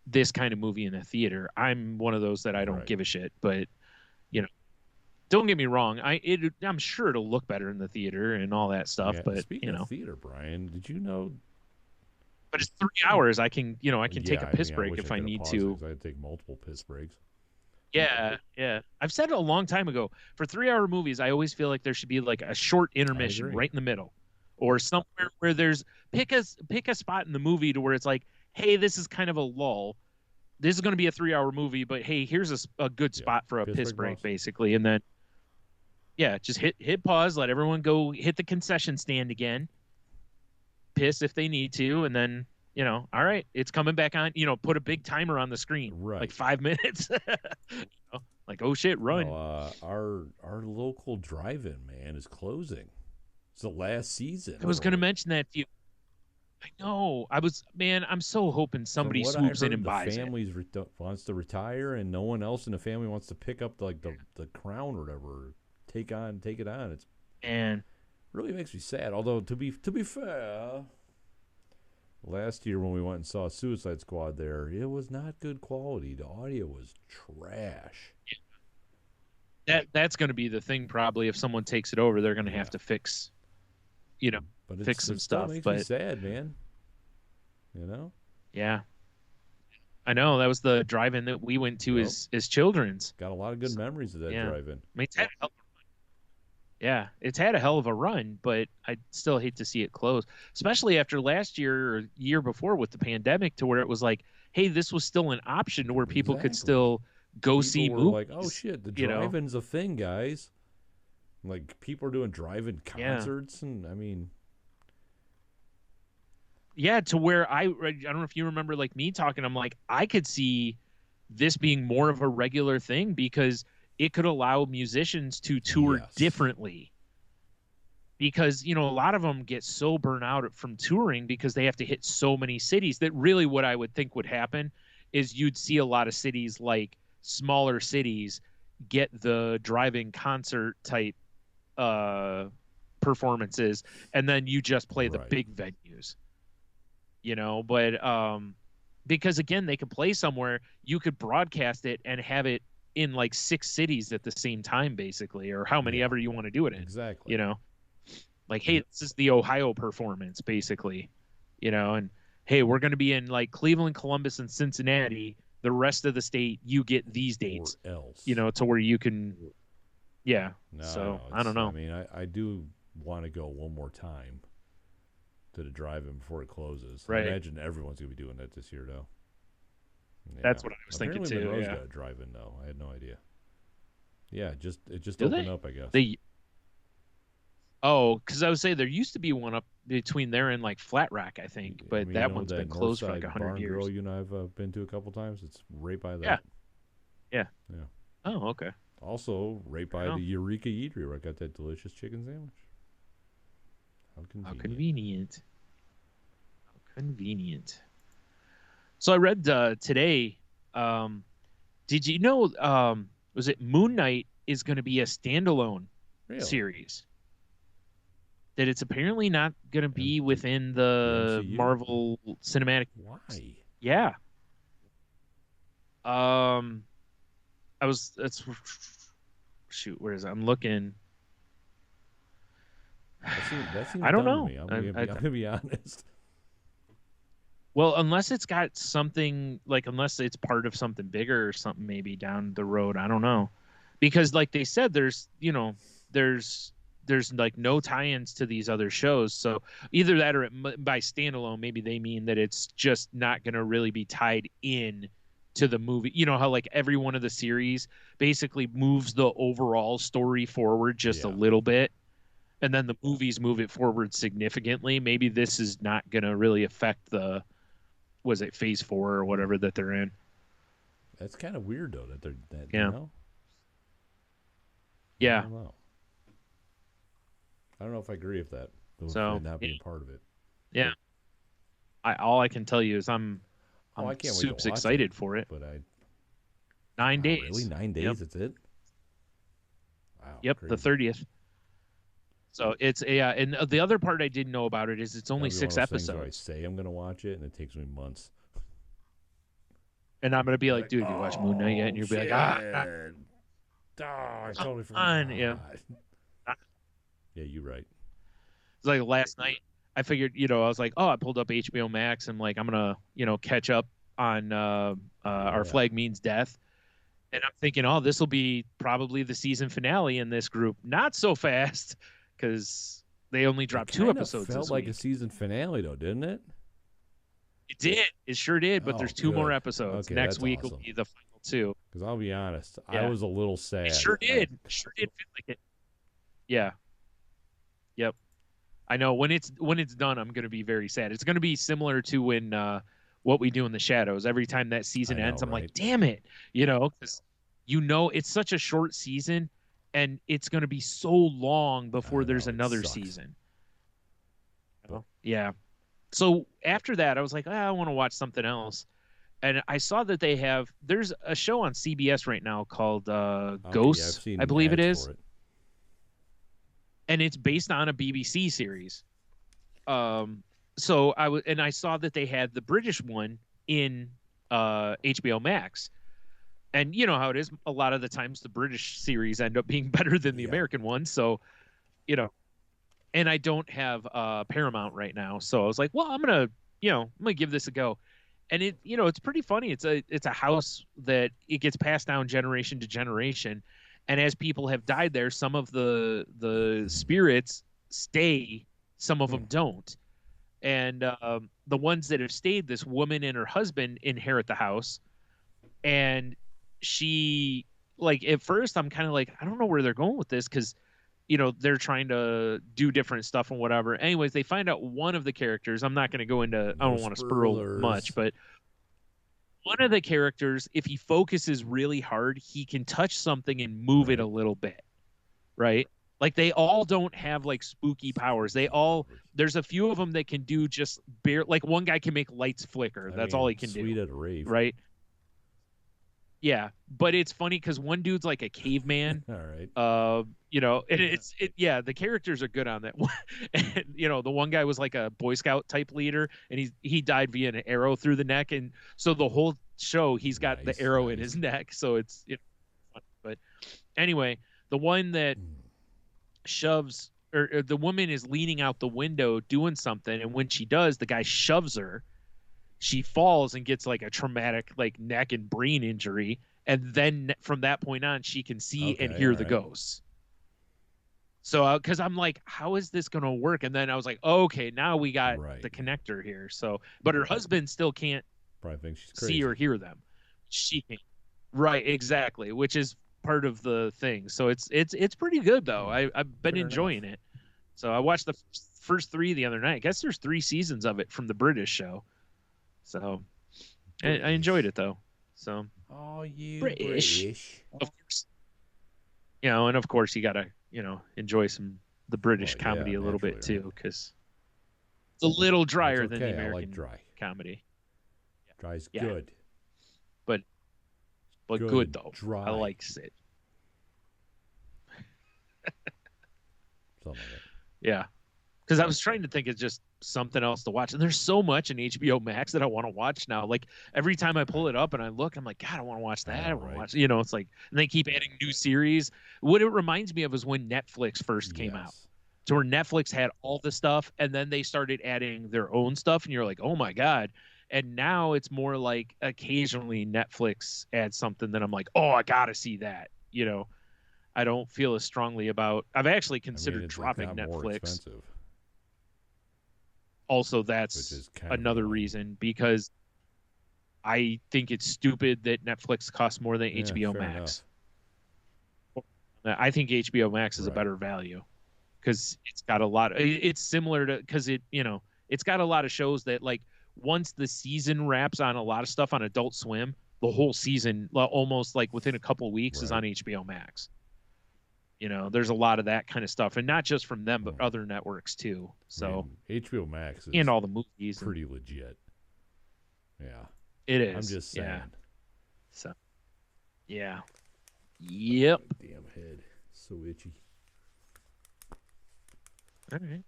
this kind of movie in the theater. I'm one of those that I don't give a shit. But, don't get me wrong. I'm sure it'll look better in the theater and all that stuff. Yeah, but speaking of theater, Brian, did you know? But it's 3 hours. I can take a piss break if I need to. I take multiple piss breaks. Yeah. I've said it a long time ago. For 3-hour movies, I always feel like there should be like a short intermission right in the middle, or somewhere where there's pick a spot in the movie to where it's like, hey, this is kind of a lull. This is going to be a 3-hour movie, but hey, here's a good spot for a piss break, basically. And then, just hit pause, let everyone go hit the concession stand again, piss if they need to, and then, all right, it's coming back on, put a big timer on the screen, like 5 minutes. Like, oh shit, run. Our local drive-in, man, is closing. It's the last season. I was going to mention that to you. I know. I'm so hoping somebody swoops in and buys it. The family wants to retire, and no one else in the family wants to pick up the crown or whatever, take it on. It really makes me sad. Although to be fair, last year when we went and saw Suicide Squad there, it was not good quality. The audio was trash. That's going to be the thing probably. If someone takes it over, they're going to have to fix, fix some stuff. Makes me sad, man. Yeah. I know. That was the drive-in that we went to as children's. Got a lot of good memories of that drive-in. It's had a hell of a run, but I still hate to see it close, especially after last year or year before with the pandemic, to where it was like, hey, this was still an option where people could still go see movies. Like, oh shit, the drive-in's a thing, guys. Like, people are doing drive-in concerts, and I mean, to where I don't know if you remember, like, me talking, I'm like, I could see this being more of a regular thing because it could allow musicians to tour differently. Because, a lot of them get so burnt out from touring because they have to hit so many cities that really what I would think would happen is you'd see a lot of cities, like smaller cities, get the drive-in concert type performances, and then you just play the big venues. But because, again, they could play somewhere, you could broadcast it and have it in like 6 cities at the same time, basically, or how many ever you want to do it in. Exactly. Like, hey, this is the Ohio performance, basically, and hey, we're going to be in like Cleveland, Columbus, and Cincinnati. The rest of the state, you get these dates, or else. To where you can, No, I don't know. I mean, I do want to go one more time to the drive-in before it closes. Right. I imagine everyone's going to be doing that this year, though. Yeah. That's what I was thinking too. Monroe's got a drive-in though. I had no idea. Yeah, it just opened up, I guess. Because I would say there used to be one up between there and like Flat Rock, I think, but that one's been closed for like 100 years. Girl, you and I've been to a couple times. It's right by that. Yeah. Oh, okay. Also, right by the Eureka Eatery, where I got that delicious chicken sandwich. How convenient. How convenient. So I read today, did you know, was it Moon Knight is going to be a standalone series? That it's apparently not going to be within the Marvel Cinematic. Why? Yeah. Shoot, where is it? I'm looking. That seems I don't dumb know. to me. I'm going to be honest. Well, unless it's got something like, unless it's part of something bigger or something maybe down the road. I don't know. Because like they said, there's like no tie-ins to these other shows. So either that or by standalone, maybe they mean that it's just not going to really be tied in to the movie. You know how like every one of the series basically moves the overall story forward just a little bit, and then the movies move it forward significantly. Maybe this is not going to really affect the, was it phase 4 or whatever that they're in. That's kind of weird though that they're that, yeah. You know? Yeah. I don't know if I agree with that. So not being part of it. Yeah. All I can tell you is I'm super excited for it. But 9 days. Really? 9 days? Yep. That's it? Wow. Yep, crazy. the 30th. So it's and the other part I didn't know about it is it's only 6 episodes. I say I'm gonna watch it, and it takes me months. And I'm gonna be like, dude, you watch Moon Knight yet? And you'll be like, I totally forgot. Yeah. Yeah, you're right. It's like last night. I figured, I was like, I pulled up HBO Max and like I'm gonna, catch up on Our Flag Means Death. And I'm thinking, this will be probably the season finale in this group. Not so fast, because they only dropped 2 episodes this week. It felt like a season finale, though, didn't it? It did. It sure did, but there's 2 more episodes. Okay, Next week will be the final 2. Because I'll be honest, I was a little sad. It sure did. It sure did feel like it. Yeah. Yep. I know when it's done, I'm going to be very sad. It's going to be similar to when What We Do in the Shadows. Every time that season ends, I'm like, damn it, because it's such a short season, and it's going to be so long before there's another season. Yeah. So after that, I was like, I want to watch something else, and I saw that there's a show on CBS right now called Ghosts, I believe it is. And it's based on a BBC series. So I saw that they had the British one in HBO Max. And you know how it is. A lot of the times the British series end up being better than the American one. So, and I don't have Paramount right now. So I was like, well, I'm going to give this a go. And it's pretty funny. It's a house that it gets passed down generation to generation. And as people have died there, some of the spirits stay, some of them don't. And the ones that have stayed, this woman and her husband inherit the house. And she, like, at first I'm kind of like, I don't know where they're going with this because, they're trying to do different stuff and whatever. Anyways, they find out one of the characters. I'm not going to go into, I don't want to spoil much, but one of the characters, if he focuses really hard, he can touch something and move it a little bit, right? Like they all don't have like spooky powers. There's a few of them that can do just like one guy can make lights flicker. That's all he can do. Sweet at a rave, right? Yeah, but it's funny because one dude's like a caveman. All right. And the characters are good on that one. And, the one guy was like a Boy Scout type leader, and he died via an arrow through the neck, and so the whole show he's got the arrow in his neck. So it's fun. But anyway, the one that shoves or the woman is leaning out the window doing something, and when she does, the guy shoves her. She falls and gets like a traumatic like neck and brain injury. And then from that point on, she can see and hear the ghosts. So, because I'm like, how is this going to work? And then I was like, okay, now we got the connector here. So, but her husband still can't probably think she's crazy. See or hear them. She can't. Right, exactly, which is part of the thing. So it's pretty good though. I've been enjoying it. So I watched the first 3 the other night. I guess there's 3 seasons of it from the British show. So I enjoyed it though. So you British. Of course. And of course you gotta enjoy the British comedy a little bit too, because it's a little drier than the American I like dry comedy. Dry's good, but good though. Dry. I like it. Something like that. Yeah. Because I was trying to think of just something else to watch. And there's so much in HBO Max that I want to watch now. Like every time I pull it up and I look, I'm like, God, I want to watch that. I want to watch, it's like, and they keep adding new series. What it reminds me of is when Netflix first came out. So where Netflix had all the stuff and then they started adding their own stuff. And you're like, oh my God. And now it's more like occasionally Netflix adds something that I'm like, oh, I gotta see that. I don't feel as strongly about. I've actually considered dropping Netflix. More expensive. Also, that's another reason, because I think it's stupid that Netflix costs more than HBO Max. Enough. I think HBO Max is a better value, because it's got a lot. It's similar to, because it's got a lot of shows that, like, once the season wraps on a lot of stuff on Adult Swim, the whole season, almost like within a couple of weeks, is on HBO Max. There's a lot of that kind of stuff, and not just from them, but other networks too. So HBO Max is, and all the movies, pretty legit. Yeah, it is. I'm just saying. Yeah. So, yeah. Yep. My damn head, so itchy. All right.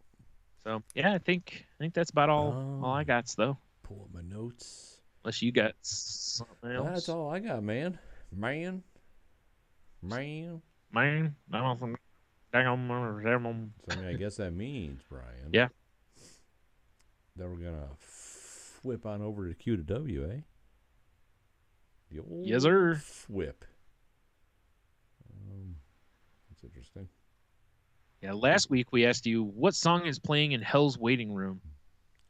So yeah, I think that's about all I got, though. Pull up my notes. Unless you got something else. That's all I got, man. Man, I don't think. So, I guess that means, Brian. Yeah. That we're gonna whip on over to QoftheW, eh? The old yes, sir. Whip. That's interesting. Yeah. Last week we asked you what song is playing in Hell's Waiting Room.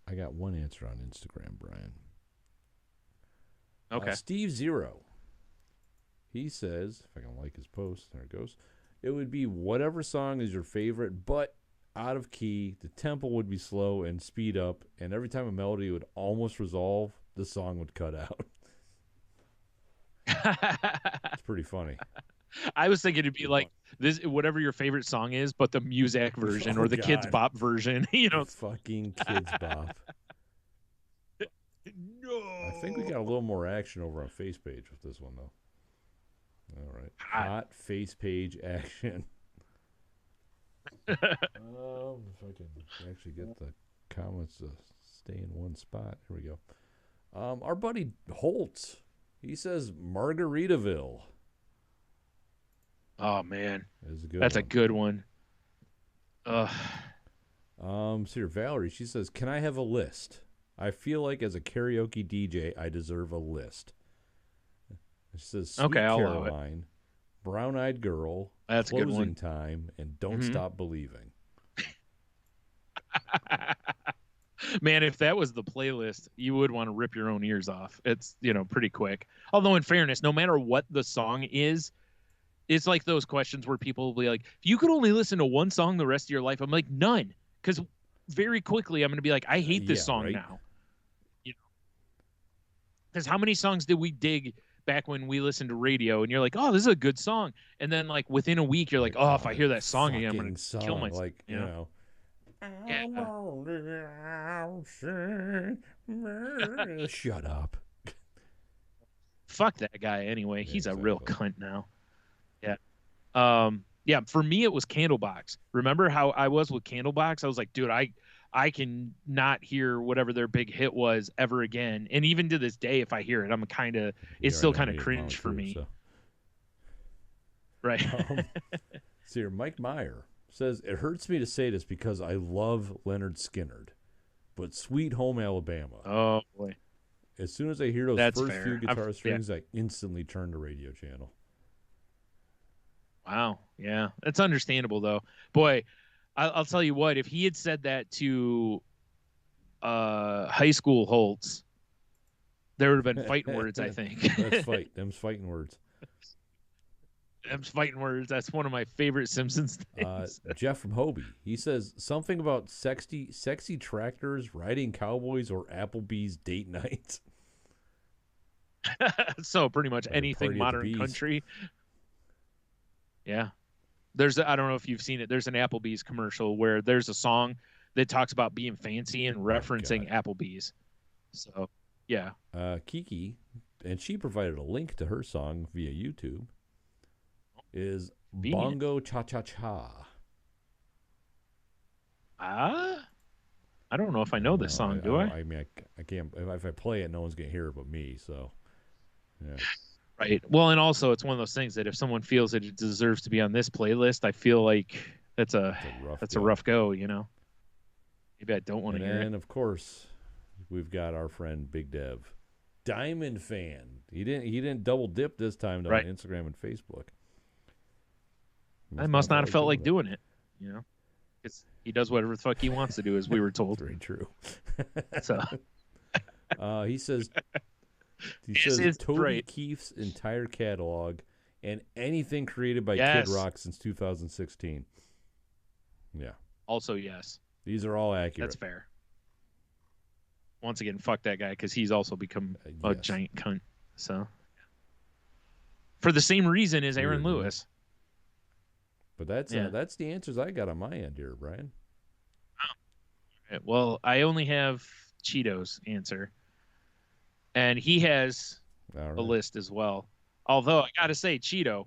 I got one answer on Instagram, Brian. Okay. Steve Zero. He says, if I can like his post, there it goes. It would be whatever song is your favorite, but out of key. The tempo would be slow and speed up, and every time a melody would almost resolve, the song would cut out. It's pretty funny. I was thinking it'd be like this, whatever your favorite song is, but the Muzak version or the Kids Bop version. The fucking Kids Bop. No. I think we got a little more action over on Face Page with this one, though. All right. Hot Face Page action. If I can actually get the comments to stay in one spot. Here we go. Our buddy Holtz, he says Margaritaville. Oh, man. That's a good one. So here, Valerie, she says, can I have a list? I feel like as a karaoke DJ, I deserve a list. She says, Sweet Caroline, Brown Eyed Girl, that's Closing a good one. Time, and Don't Stop Believing. Man, if that was the playlist, you would want to rip your own ears off. It's, pretty quick. Although, in fairness, no matter what the song is, it's like those questions where people will be like, if you could only listen to one song the rest of your life, I'm like, none. Because very quickly, I'm going to be like, I hate this song now. Because how many songs did we dig back when we listened to radio, and you're like, oh, this is a good song, and then like within a week you're like, oh, if I hear that song again, I'm gonna kill myself. Like, you know. Shut up. Fuck that guy anyway. He's a real cunt now. Yeah. Yeah, for me it was Candlebox. Remember how I was with Candlebox? I was like, dude, I can not hear whatever their big hit was ever again. And even to this day, if I hear it, it's still kind of cringe for me. So. Right. So here, Mike Meyer says, it hurts me to say this because I love Leonard Skinner, but Sweet Home Alabama. Oh, boy. As soon as I hear those few guitar strings, I instantly turn the radio channel. Wow. Yeah. That's understandable, though. Boy, I'll tell you what, if he had said that to high school Holtz, there would have been fighting words, I think. Let's fight. Them's fighting words. Them's fighting words. That's one of my favorite Simpsons things. Jeff from Hobie, he says something about sexy tractors, riding cowboys, or Applebee's date nights. So pretty much anything modern country. Yeah. I don't know if you've seen it. There's an Applebee's commercial where there's a song that talks about being fancy and referencing Applebee's. So, yeah. Kiki, and she provided a link to her song via YouTube, is Bongo Cha Cha Cha. I don't know if I know this song, do I? I mean, I can't. If I play it, no one's going to hear it but me, so, yeah. Right. Well, and also it's one of those things that if someone feels that it deserves to be on this playlist, I feel like that's a rough go, you know. Maybe I don't want to hear it. And of course, we've got our friend Big Dev, Diamond Fan. He didn't double dip this time though, on Instagram and Facebook. I must not have felt like doing it. You know, he does whatever the fuck he wants to do, as we were told. Very true. So he says Toby Keith's entire catalog and anything created by Kid Rock since 2016. Yeah. Also, yes. These are all accurate. That's fair. Once again, fuck that guy, because he's also become a giant cunt. So, for the same reason as Aaron Lewis. But that's the answers I got on my end here, Brian. Oh. Well, I only have Cheeto's answer, and he has a list as well. Although I gotta say, Cheeto,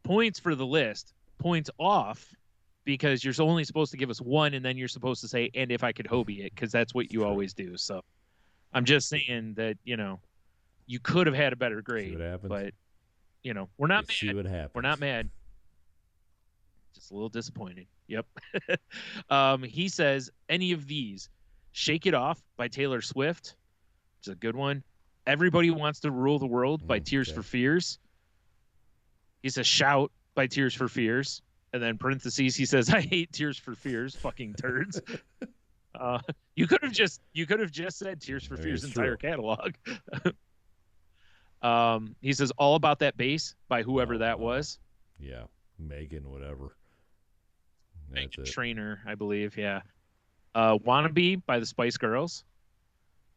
points for the list, points off, because you're only supposed to give us one, and then you're supposed to say, and if I could Hobie it, because that's what you always do. So I'm just saying that, you could have had a better grade. See what happens. But, we're not mad. See what happens. We're not mad. Just a little disappointed. Yep. He says, any of these. Shake It Off by Taylor Swift, which is a good one. Everybody Wants to Rule the World by Tears for Fears. He says Shout by Tears for Fears. And then parentheses, he says, I hate Tears for Fears, fucking turds. You could have just said Tears for Fears' entire catalog. He says All About That Bass by whoever that was. Yeah, Megan, whatever. Megan Trainor, I believe. Yeah. Wannabe by the Spice Girls.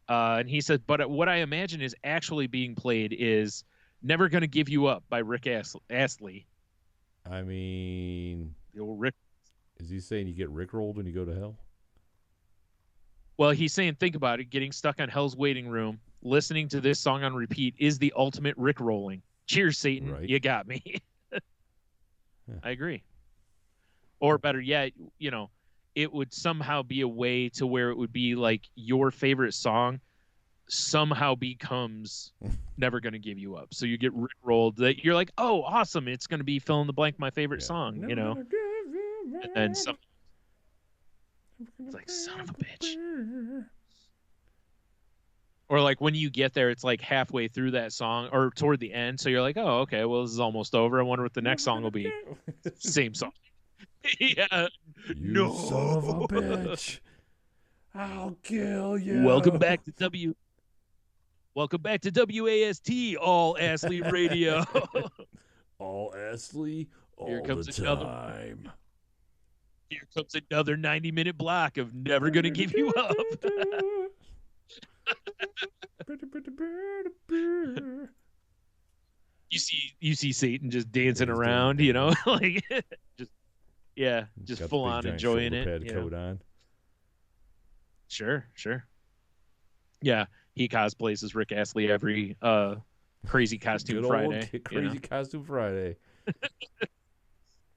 And he said, but what I imagine is actually being played is Never Gonna Give You Up by Rick Astley. I mean, the old Rick. Is he saying you get rickrolled when you go to hell? Well, he's saying, think about it. Getting stuck on Hell's Waiting Room, listening to this song on repeat is the ultimate rickrolling. Cheers, Satan. Right. You got me. I agree. Or better yet, it would somehow be a way to where it would be like your favorite song somehow becomes Never Gonna Give You Up. So you get rickrolled that you're like, oh, awesome, it's gonna be fill in the blank my favorite song, and some it's like, son of a bitch. Or like when you get there, it's like halfway through that song or toward the end, so you're like, oh, okay, well, this is almost over. I wonder what the next song will be. Same song. Yeah. You son of a bitch. I'll kill you. Welcome back to WAST, all Astley Radio. All Astley, all the time. Here comes another 90-minute block of Never Gonna Give You Up. You see Satan just dancing around, like just full on enjoying it. Coat on. Sure. Yeah, he cosplays as Rick Astley every Crazy Costume Friday. Crazy Costume Friday.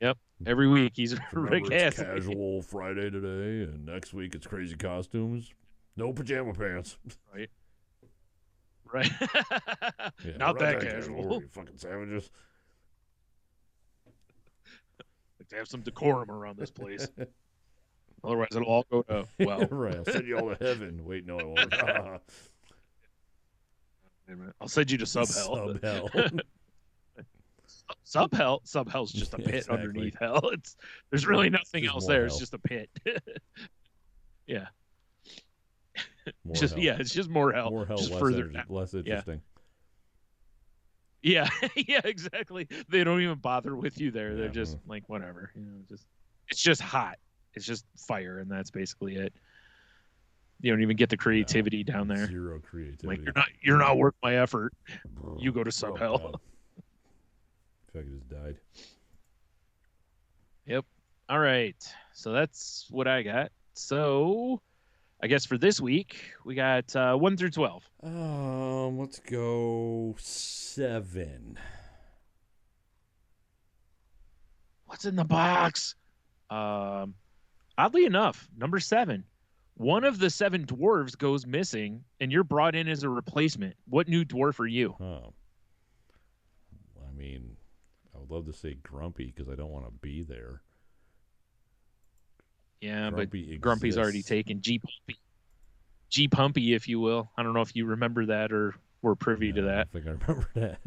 Yep, every week he's Rick Astley. Casual Friday today, and next week it's Crazy Costumes. No pajama pants. Right. Yeah, not that casual. You fucking savages. Like to have some decorum around this place. Otherwise, it'll all go to well. Right. I'll send you all to heaven. Wait, no, I won't. I'll send you to sub hell. Sub hell's just a pit underneath hell. There's really nothing else there. Hell. It's just a pit. Yeah. It's just more hell. More hell, just less interesting. Yeah, yeah, exactly. They don't even bother with you there. They're just like whatever. It's just hot. It's just fire, and that's basically it. You don't even get the creativity down there. Zero creativity. Like you're not worth my effort. You go to sub hell. God. I feel like I just died. Yep. All right. So that's what I got. So I guess for this week we got 1 through 12. Let's go 7. What's in the box? Oddly enough, number 7. One of the 7 dwarves goes missing, and you're brought in as a replacement. What new dwarf are you? Oh. I mean, I would love to say Grumpy because I don't want to be there. Yeah, but Grumpy's already taken. G Pumpy, if you will. I don't know if you remember that or were privy to that. I don't think I remember that.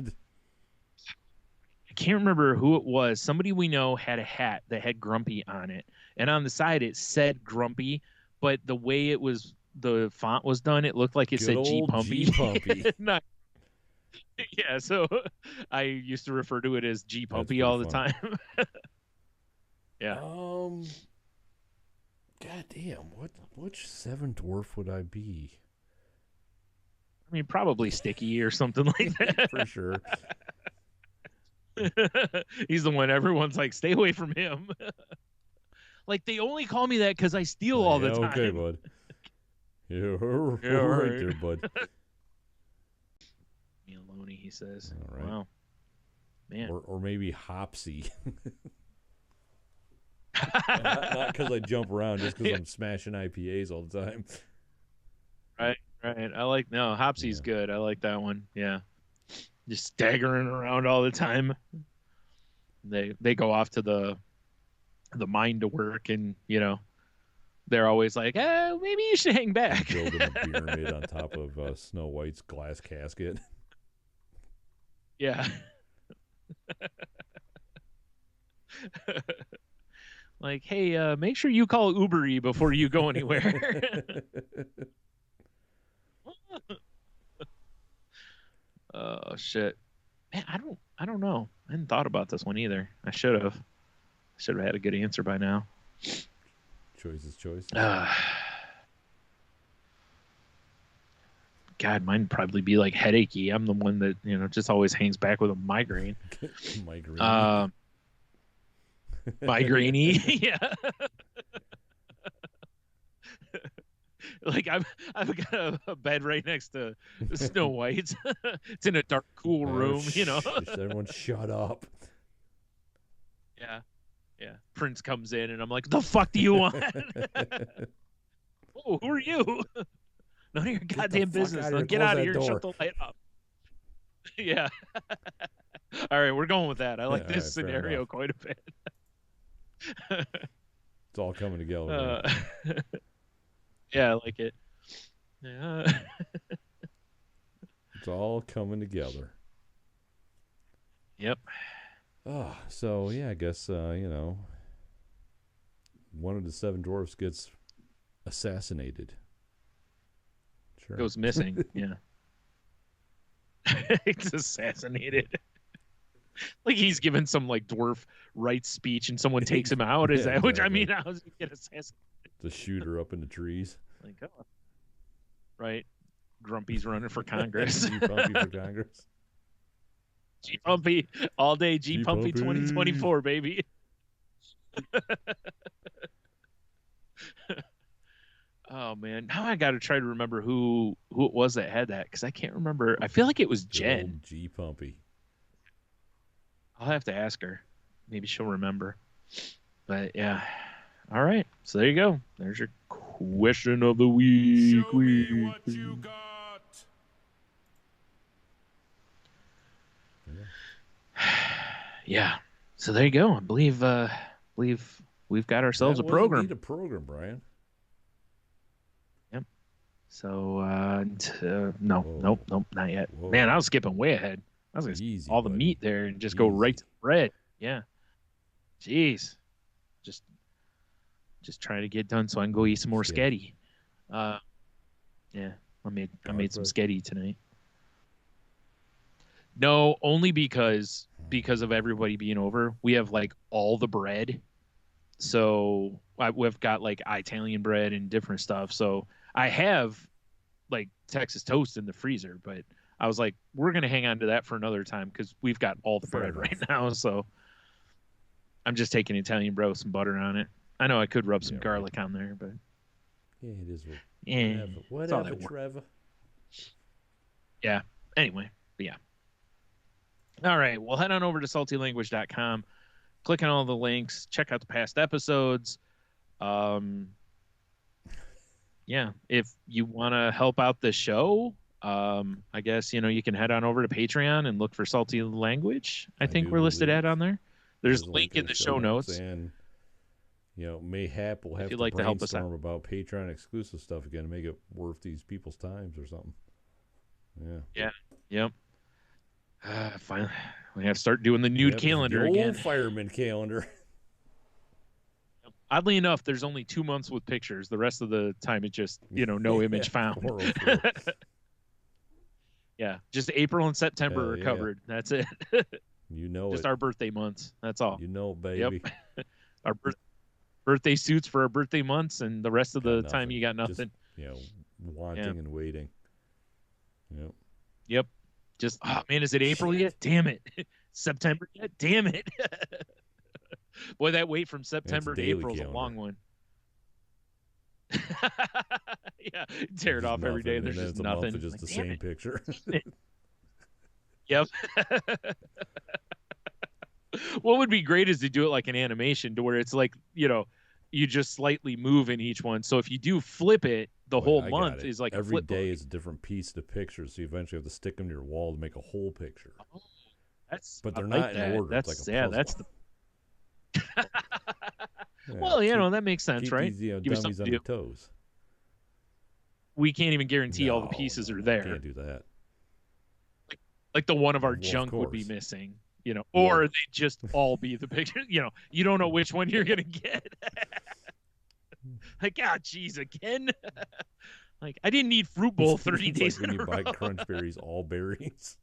I can't remember who it was. Somebody we know had a hat that had Grumpy on it, and on the side it said Grumpy, but the way it was, the font was done, it looked like it said G Pumpy. G Pumpy. Yeah, so I used to refer to it as G Pumpy all the time. Yeah. God damn, which Seven Dwarf would I be? I mean, probably Sticky or something like that. For sure. He's the one everyone's like, stay away from him. Like, they only call me that because I steal all the time. Okay, bud. You're right there, bud. Maloney, he says. All right. Wow. Man. Or maybe Hopsy. Not because I jump around, just because I'm smashing IPAs all the time. Right. Hopsy's good. I like that one. Yeah. Just staggering around all the time. They go off to the mine to work, and they're always like, maybe you should hang back. Building a pyramid on top of Snow White's glass casket. Yeah. Like, hey, make sure you call Uber before you go anywhere. Oh shit, man! I don't know. I hadn't thought about this one either. I should have had a good answer by now. Choice. God, mine would probably be like headachy. I'm the one that just always hangs back with a migraine. Migraine. Migraine-y. Yeah. Like I've got a bed right next to Snow White's. It's in a dark, cool room, Everyone shut up. Yeah. Prince comes in, and I'm like, "The fuck do you want?" Oh, who are you? None of your goddamn business. Get out of here and shut the light up. Yeah. All right, we're going with that. I like this scenario quite a bit. It's all coming together. Yeah, I like it. Yeah. It's all coming together. Yep. Oh, so yeah, I guess one of the Seven Dwarfs gets assassinated. Sure. Goes missing. Yeah. It's assassanated. Like he's given some like dwarf rights speech, and someone takes him out. Is that exactly. which I mean? How does he get assassinated? The shooter up in the trees. Like, oh. Right. Grumpy's running for Congress. G-Pumpy for Congress. G-Pumpy all day. G-Pumpy 2024, baby. Oh man, now I got to try to remember who it was that had that, because I can't remember. I feel like it was Jen. G-Pumpy. I'll have to ask her. Maybe she'll remember. But yeah. All right. So there you go. There's your question of the week. Show me what you got. Yeah. So there you go. I believe we've got ourselves a program. We need a program, Brian. Yep. So nope, not yet. Whoa. Man, I was skipping way ahead. I was gonna Easy, all the buddy. meat there and just go right to the bread. Yeah. Jeez. Just trying to get done so I can go eat some more sketty. Yeah, I made some sketty tonight. No, only because of everybody being over. We have like all the bread, so we've got like Italian bread and different stuff. So I have like Texas toast in the freezer, but I was like, we're gonna hang on to that for another time because we've got all the bread right now. So I'm just taking Italian bread with some butter on it. I know I could rub some garlic on there, but yeah, it is. Whatever, Trevor. Yeah. Anyway, but yeah. All right. Well, head on over to saltylanguage.com. Click on all the links. Check out the past episodes. Yeah. If you want to help out the show, I guess you can head on over to Patreon and look for Salty Language. I think we're listed on there. There's a link in the show notes. And mayhap we'll have to brainstorm about Patreon exclusive stuff again to make it worth these people's times or something. Yeah. Yep. Finally, we have to start doing the nude calendar the again. Old fireman calendar. Oddly enough, there's only 2 months with pictures. The rest of the time, it's just no image found. Yeah, just April and September are covered. That's it. Just our birthday months. That's all. Baby. Yep. Our birthday suits for our birthday months, and the rest of the time you got nothing. Just, wanting and waiting. Yep. Just, man, is it April yet? Damn it. September yet? Damn it. Boy, that wait from September to April is a long one. Yeah, tear it off every day. There's just nothing. Month of just the same picture. Yep. What would be great is to do it like an animation, to where it's like, you just slightly move in each one. So if you do flip it, the whole month is like every day is a different piece of the picture. So you eventually have to stick them to your wall to make a whole picture. Oh, but they're not in order. That's it's like a puzzle. that's the. Well, that makes sense, right? These, dummies on their toes. We can't even guarantee all the pieces are there. Can't do that. Like the one of our junk would be missing, or they just all be the picture. You don't know which one you're gonna get. Like, geez, again. Like, I didn't need fruit bowl 30 days like in when a row. You buy crunch berries, all berries.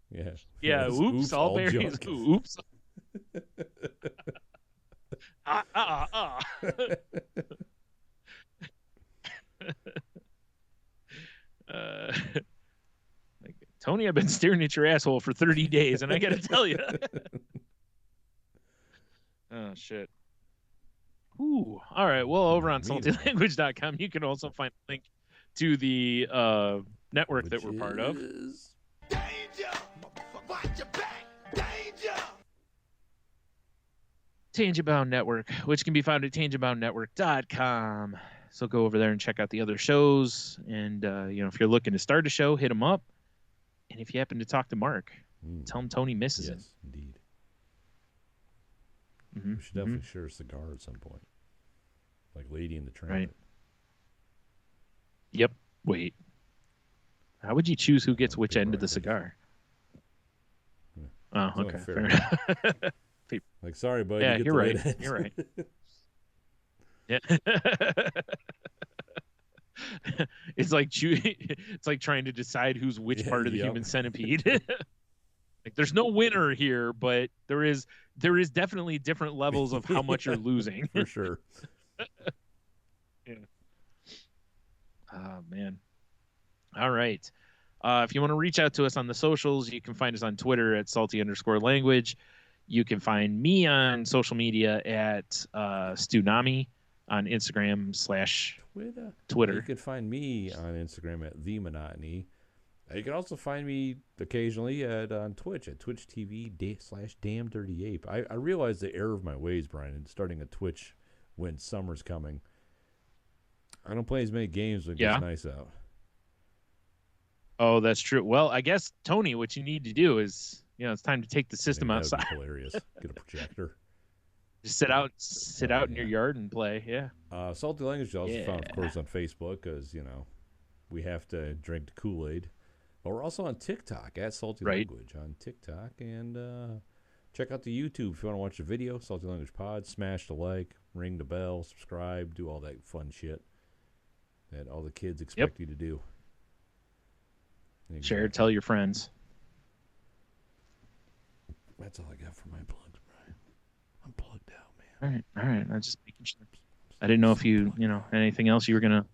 Yeah. Yeah. Oops, all berries. Oops. Tony, I've been staring at your asshole for 30 days, and I got to tell you. Oh, shit. Ooh. All right. Well, over on saltylanguage.com, you can also find a link to the network that we're part of. Danger! Watch your back! Danger! Tangentbound Network, which can be found at tangentboundnetwork.com. So go over there and check out the other shows. And, if you're looking to start a show, hit them up. And if you happen to talk to Mark, tell him Tony misses him. Yes, indeed. Mm-hmm. We should definitely share a cigar at some point. Like Lady in the Tramp. Right. Yep. Wait. How would you choose who gets which end of the cigar? Oh, okay. Fair enough. Like, sorry, buddy. Yeah, you're right. You're right. Yeah. It's like trying to decide who's which part of the human centipede. Like, there's no winner here, but there is definitely different levels of how much you're losing. For sure. Yeah. Oh, man. All right. If you want to reach out to us on the socials, you can find us on Twitter at salty_language. You can find me on social media at Stunami on Instagram/Twitter. You can find me on Instagram at The Monotony. You can also find me occasionally on Twitch at Twitch TV/DamnDirtyApe. I realize the error of my ways, Brian, in starting a Twitch when summer's coming. I don't play as many games when it gets nice out. Oh, that's true. Well, I guess, Tony, what you need to do is, it's time to take the system outside. That would be hilarious. Get a projector. Just sit out in your yard and play. Yeah. Salty Language is also found, of course, on Facebook because, we have to drink the Kool-Aid. But we're also on TikTok at Salty Language on TikTok. And check out the YouTube if you want to watch the video, Salty Language Pod. Smash the like, ring the bell, subscribe, do all that fun shit that all the kids expect you to do. Exactly. Share, tell your friends. That's all I got for my plugs, Brian. I'm plugged out, man. All right. I'm just making sure. I didn't know if you, anything else you were gonna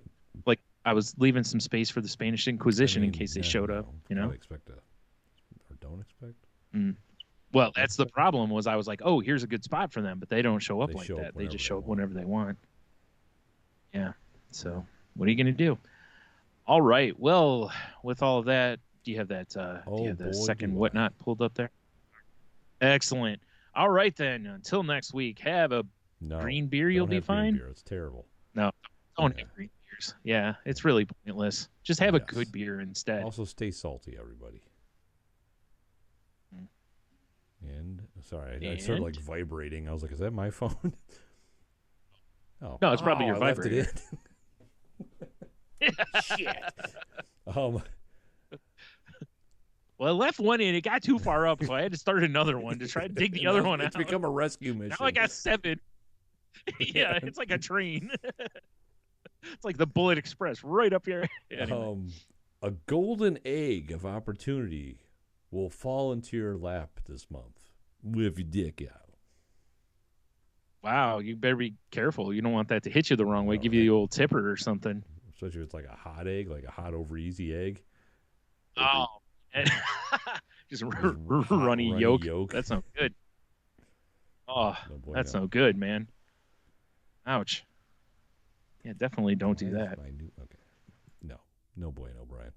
like. I was leaving some space for the Spanish Inquisition in case they showed up. Expect or don't expect. Well, that's the problem. Was I was like, oh, here's a good spot for them, but they don't show up like that. They just show up whenever they want. Yeah. So what are you gonna do? All right. Well, with all of that, do you have that? Do you have the second whatnot pulled up there? Excellent. All right then. Until next week, have a green beer. You'll be fine. Green beer. It's terrible. No, don't have green beers. Yeah, it's really pointless. Just have a good beer instead. Also, stay salty, everybody. And sorry, I started like vibrating. I was like, "Is that my phone?" Oh. No, it's probably your I vibrator. Left it in. Shit. Well, I left one in. It got too far up, so I had to start another one to try to dig the other one out. It's become a rescue mission. Now I got 7. Yeah, it's like a train. It's like the Bullet Express right up here. Anyway. A golden egg of opportunity will fall into your lap this month with your dick out. Wow, you better be careful. You don't want that to hit you the wrong way. Give you the old tipper or something. Especially if it's like a hot egg, like a hot over easy egg. Oh, just runny yolk. That's no good. Oh, that's no good, man. Ouch. Yeah, definitely don't do that. Okay. No bueno, Brian.